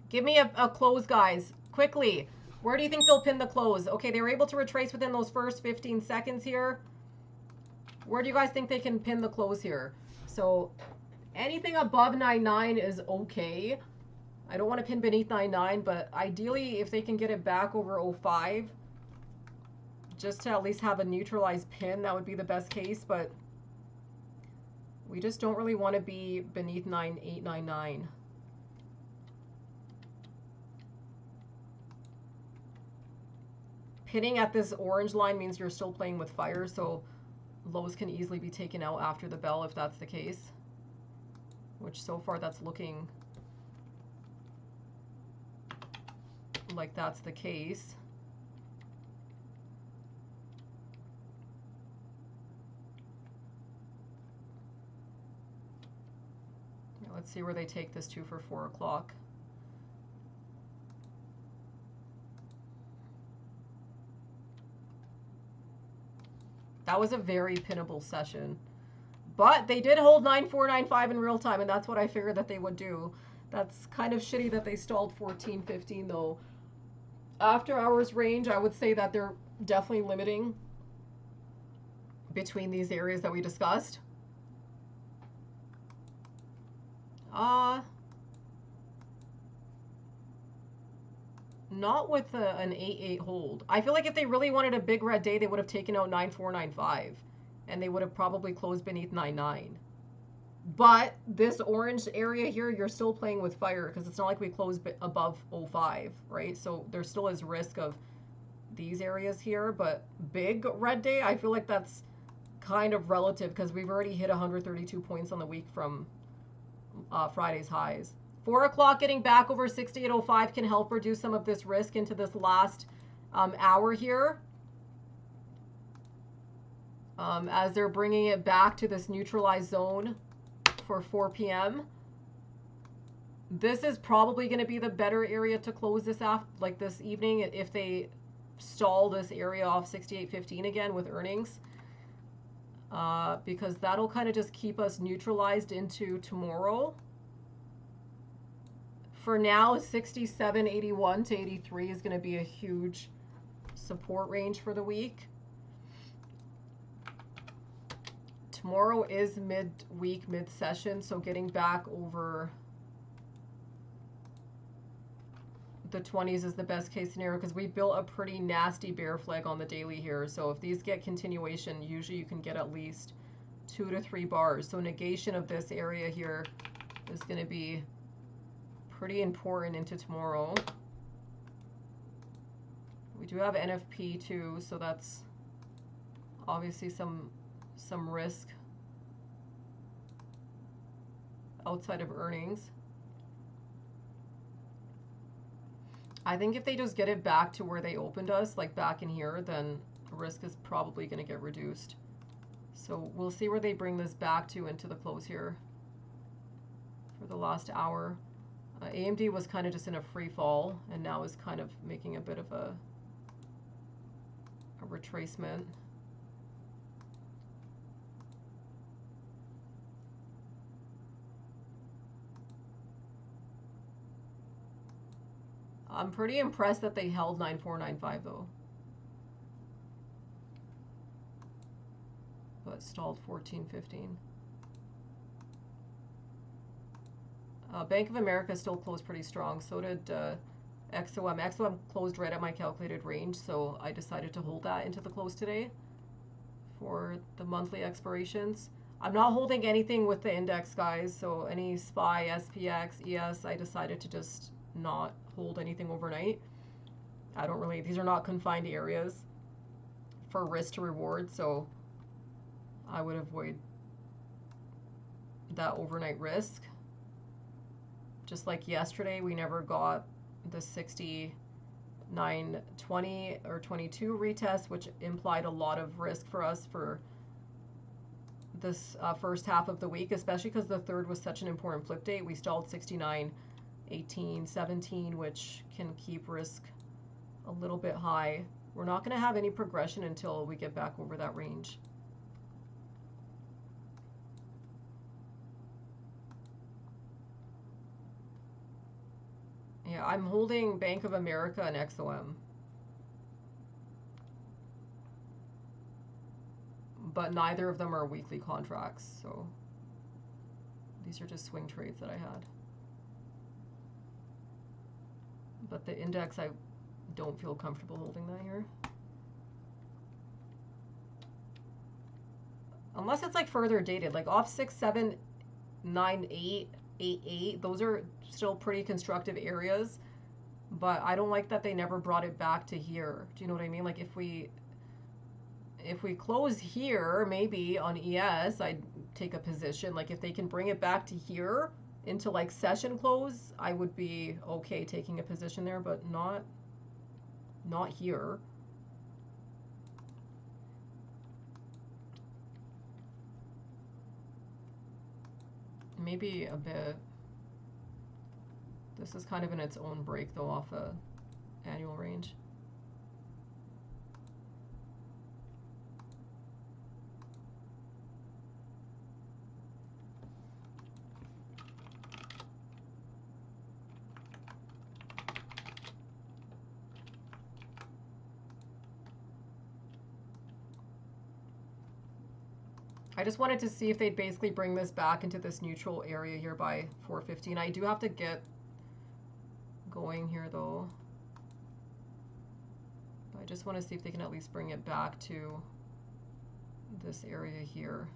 Give me a close, guys. Quickly. Where do you think they'll pin the close? Okay, they were able to retrace within those first 15 seconds here. Where do you guys think they can pin the close here? So anything above 9.9 is okay. I don't want to pin beneath 9.9, but ideally if they can get it back over 05, just to at least have a neutralized pin, that would be the best case. But we just don't really want to be beneath 9.899. Pinning at this orange line means you're still playing with fire, so lows can easily be taken out after the bell if that's the case. Which so far that's looking like that's the case. Yeah, let's see where they take this to for 4 o'clock. That was a very pinnable session. But they did hold 9495 in real time, and that's what I figured that they would do. That's kind of shitty that they stalled 1415, though. After hours range, I would say that they're definitely limiting between these areas that we discussed. Not with an 8-8 hold. I feel like if they really wanted a big red day, they would have taken out 9-4, 9-5. And they would have probably closed beneath 9-9. But this orange area here, you're still playing with fire because it's not like we closed above 05, right? So there still is risk of these areas here. But big red day, I feel like that's kind of relative because we've already hit 132 points on the week from Friday's highs. 4 o'clock getting back over 68.05 can help reduce some of this risk into this last hour here. As they're bringing it back to this neutralized zone for 4 p.m. This is probably going to be the better area to close this like this evening if they stall this area off 68.15 again with earnings. Because that'll kind of just keep us neutralized into tomorrow. For now, 67.81 to 83 is going to be a huge support range for the week. Tomorrow is mid-week, mid-session, so getting back over the 20s is the best case scenario because we built a pretty nasty bear flag on the daily here. So if these get continuation, usually you can get at least 2 to 3 bars. So negation of this area here is going to be pretty important into tomorrow. We do have NFP too, so that's obviously some risk outside of earnings. I think if they just get it back to where they opened us, like back in here, then risk is probably going to get reduced. So we'll see where they bring this back to into the close here for the last hour. AMD was kind of just in a free fall and now is kind of making a bit of a retracement. I'm pretty impressed that they held 9495 though. But stalled 1415. Bank of America still closed pretty strong. So did XOM. XOM closed right at my calculated range, so I decided to hold that into the close today for the monthly expirations. I'm not holding anything with the index, guys, so any SPY, SPX, ES, I decided to just not hold anything overnight. I don't really, these are not confined areas for risk to reward, so I would avoid that overnight risk. Just like yesterday, we never got the 69.20 or 22 retest, which implied a lot of risk for us for this first half of the week, especially because the third was such an important flip date. We stalled 69.18, 17, which can keep risk a little bit high. We're not going to have any progression until we get back over that range. Yeah, I'm holding Bank of America and XOM. But neither of them are weekly contracts, so these are just swing trades that I had. But the index, I don't feel comfortable holding that here. Unless it's like further dated, like off 6, 7, 9, 8, 8, 8. Those are still pretty constructive areas. But I don't like that they never brought it back to here. Do you know what I mean? Like if we close here, maybe on ES, I'd take a position. Like if they can bring it back to here into like session close, I would be okay taking a position there, but not here. Maybe a bit. This is kind of in its own break though off a annual range. I just wanted to see if they'd basically bring this back into this neutral area here by 4:15. I do have to get going here though. But I just want to see if they can at least bring it back to this area here.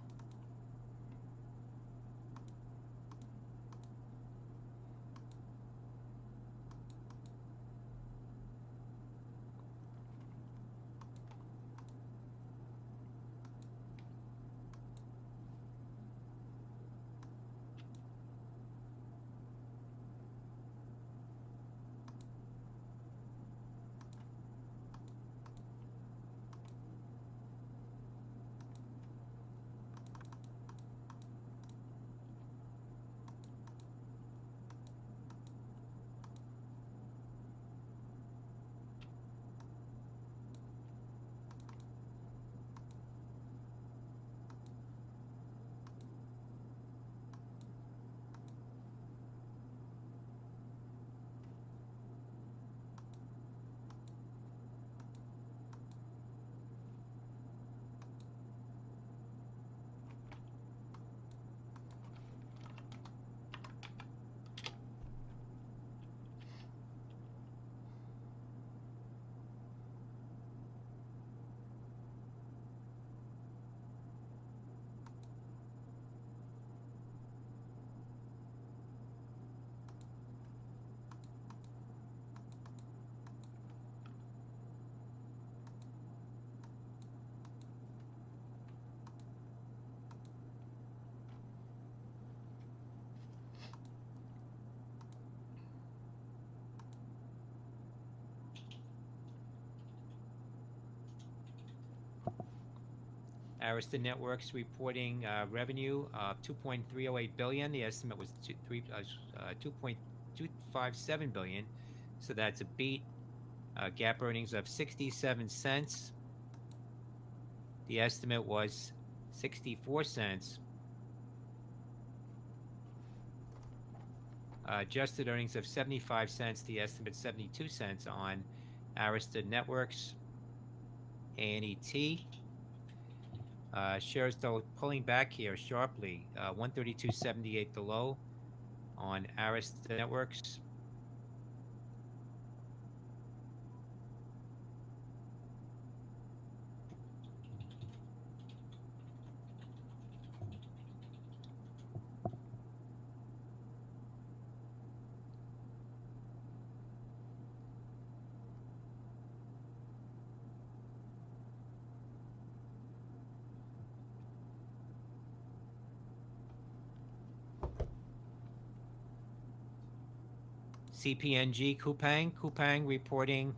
Arista Networks reporting revenue of 2.308 billion. The estimate was 2.257 billion, so that's a beat. GAAP earnings of 67 cents. The estimate was 64 cents. Adjusted earnings of 75 cents. The estimate 72 cents on Arista Networks. ANET. Shares though pulling back here sharply. 132.78 the low on Arista Networks. CPNG Coupang reporting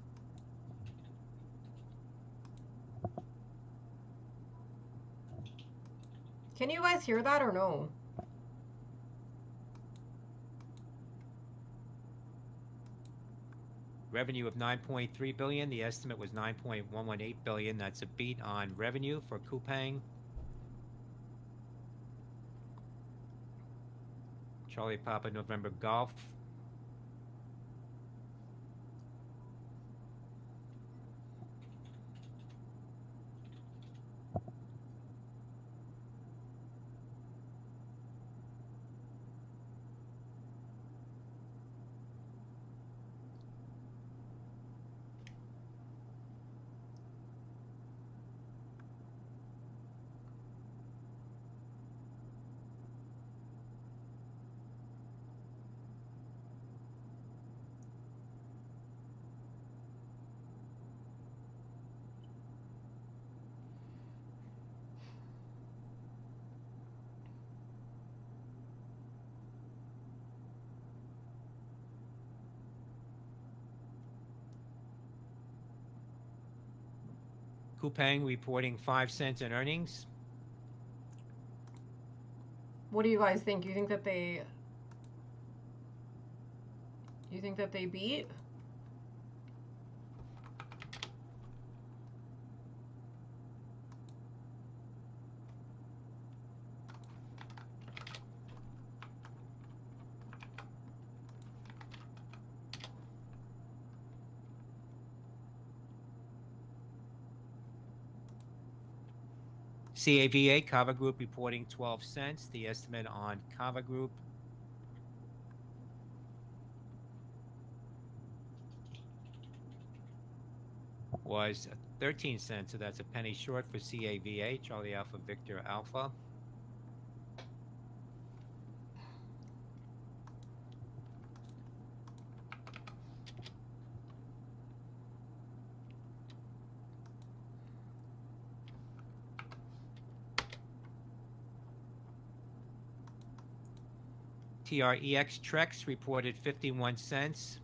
Can you guys hear that or no? revenue of 9.3 billion. The estimate was 9.118 billion. That's a beat on revenue for Coupang. Charlie Papa November Golf. Coupang reporting 5 cents in earnings. What do you guys think? You think that they beat? CAVA, Kava Group, reporting 12 cents. The estimate on Kava Group was 13 cents, so that's a penny short for CAVA, Charlie Alpha Victor Alpha. TREX Trex reported 51 cents.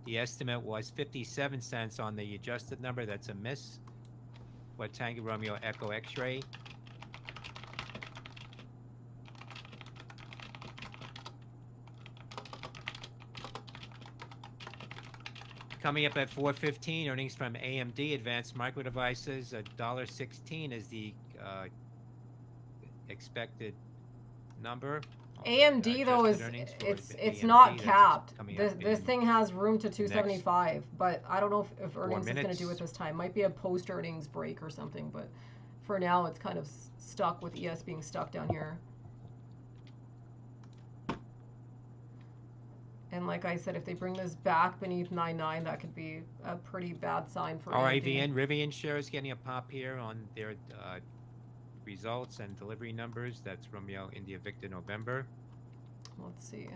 The estimate was 57 cents on the adjusted number. That's a miss. For Tango Romeo Echo X-Ray. Coming up at 4:15, earnings from AMD, Advanced Micro Devices, $1.16 is the expected number. AMD though is it's AMD, not capped. This This thing has room to 275, but I don't know if earnings is going to do it this time. Might be a post earnings break or something, but for now it's kind of stuck with ES being stuck down here. And like I said, if they bring this back beneath 9.9, that could be a pretty bad sign for RIVN. Rivian shares getting a pop here on their results and delivery numbers. That's Romeo India Victor November. Let's see.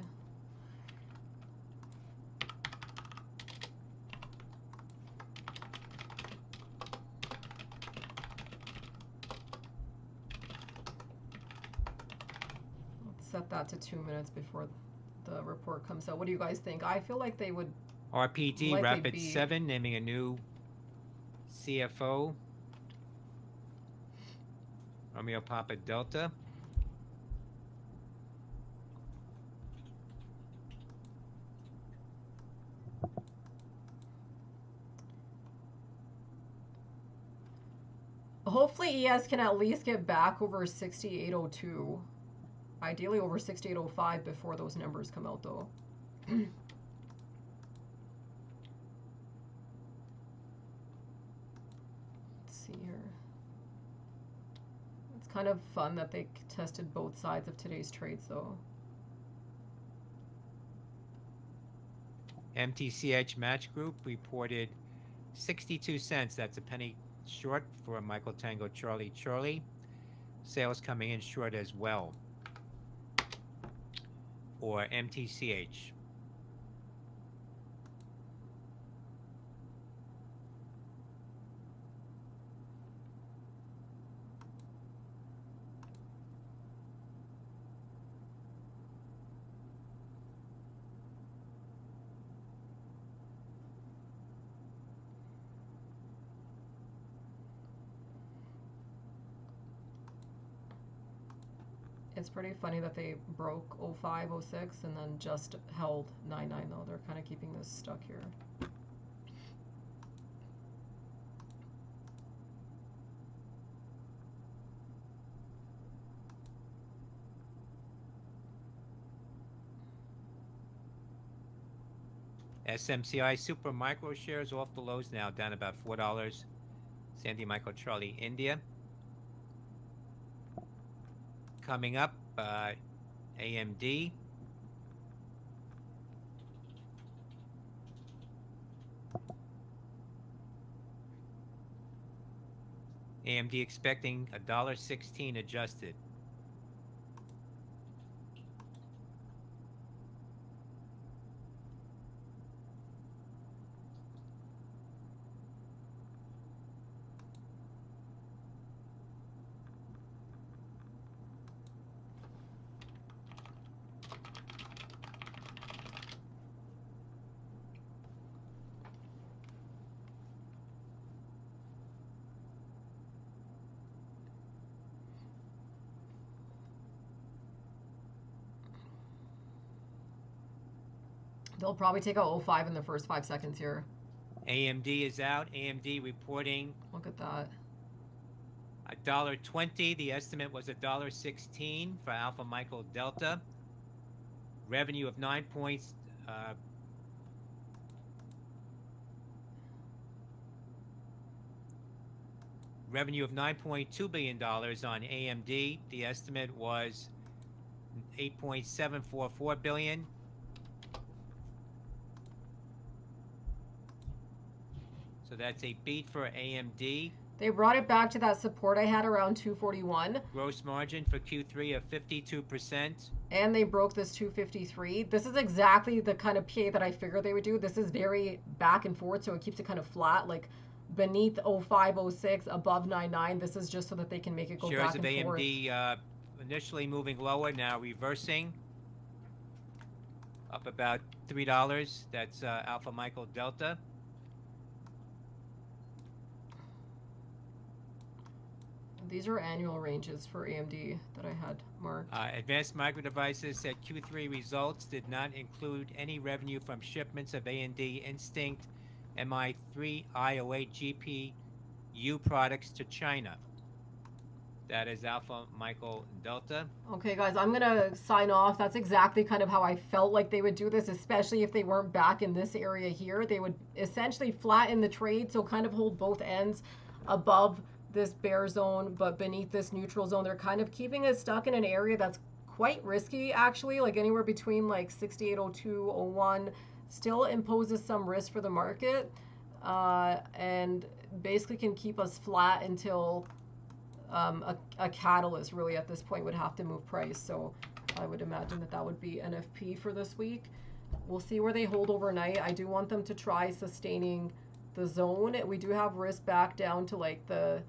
Let's set that to 2 minutes before the report comes out. What do you guys think? I feel like they would. RPD Rapid 7 naming a new CFO. Romeo Papa Delta. Hopefully ES can at least get back over 6802. Ideally over 6805 before those numbers come out though. Let's see here. It's kind of fun that they tested both sides of today's trades though. MTCH Match Group reported 62 cents. That's a penny short for Michael Tango Charlie Charlie. Sales coming in short as well for MTCH. It's pretty funny that they broke 05, 06 and then just held 99 though. They're kind of keeping this stuck here. SMCI Super Micro shares off the lows now, down about $4. Sandy Michael Charlie India. Coming up, AMD. AMD expecting $1.16 adjusted. They'll probably take out 05 in the first 5 seconds here. AMD is out. AMD reporting. Look at that. $1.20. The estimate was $1.16 for Alpha Michael Delta. Revenue of 9 points. revenue of $9.2 billion on AMD. The estimate was $8.744 billion. So that's a beat for AMD. They brought it back to that support I had around 241. Gross margin for Q3 of 52%. And they broke this 253. This is exactly the kind of PA that I figured they would do. This is very back and forth, so it keeps it kind of flat, like beneath 0506, above 99. This is just so that they can make it go back and forth. Shares of AMD initially moving lower, now reversing. Up about $3. That's Alpha Michael Delta. These are annual ranges for AMD that I had marked. Advanced Micro Devices said Q3 results did not include any revenue from shipments of AMD Instinct MI3 IO8 GPU products to China. That is Alpha Michael Delta. Okay, guys, I'm going to sign off. That's exactly kind of how I felt like they would do this, especially if they weren't back in this area here. They would essentially flatten the trade, so kind of hold both ends above this bear zone, but beneath this neutral zone. They're kind of keeping it stuck in an area that's quite risky, actually, like anywhere between like 68.02, 01, still imposes some risk for the market, and basically can keep us flat until a catalyst really at this point would have to move price. So I would imagine that that would be NFP for this week. We'll see where they hold overnight. I do want them to try sustaining the zone. We do have risk back down to like the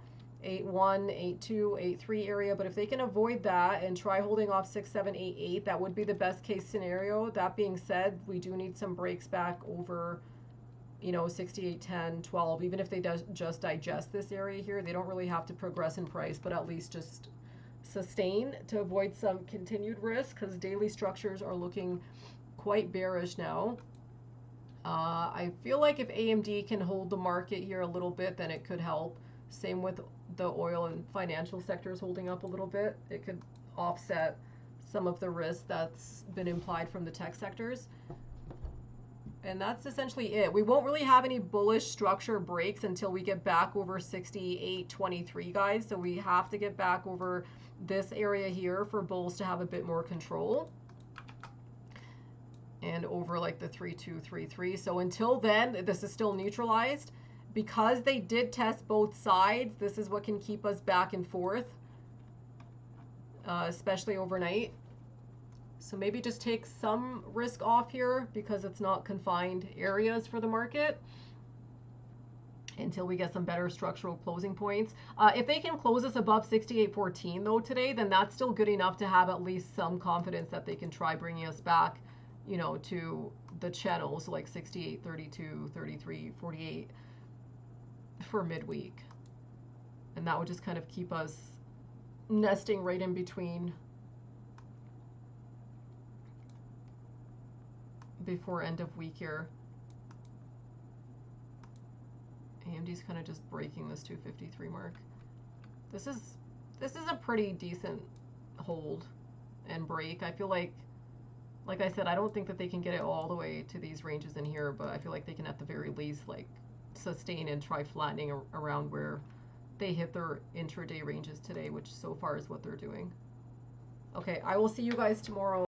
8.1, 8.2, 8.3 area, but if they can avoid that and try holding off 6.788, that would be the best case scenario. That being said, we do need some breaks back over, you know, 68.10, 12. Even if they just digest this area here, they don't really have to progress in price, but at least just sustain to avoid some continued risk, because daily structures are looking quite bearish now. I feel like if AMD can hold the market here a little bit, then it could help. Same with the oil and financial sectors holding up a little bit. It could offset some of the risk that's been implied from the tech sectors. And that's essentially it. We won't really have any bullish structure breaks until we get back over 68.23, guys. So we have to get back over this area here for bulls to have a bit more control. And over like the 3.233. So until then, this is still neutralized. Because they did test both sides, this is what can keep us back and forth, especially overnight. So maybe just take some risk off here because it's not confined areas for the market until we get some better structural closing points. If they can close us above 68.14 though today, then that's still good enough to have at least some confidence that they can try bringing us back, you know, to the channels, so like 68.32, 33, 48 for midweek. And that would just kind of keep us nesting right in between before end of week here. AMD's kind of just breaking this 253 mark. This is a pretty decent hold and break. I feel like I said, I don't think that they can get it all the way to these ranges in here, but I feel like they can at the very least like sustain and try flattening around where they hit their intraday ranges today, which so far is what they're doing. Okay, I will see you guys tomorrow.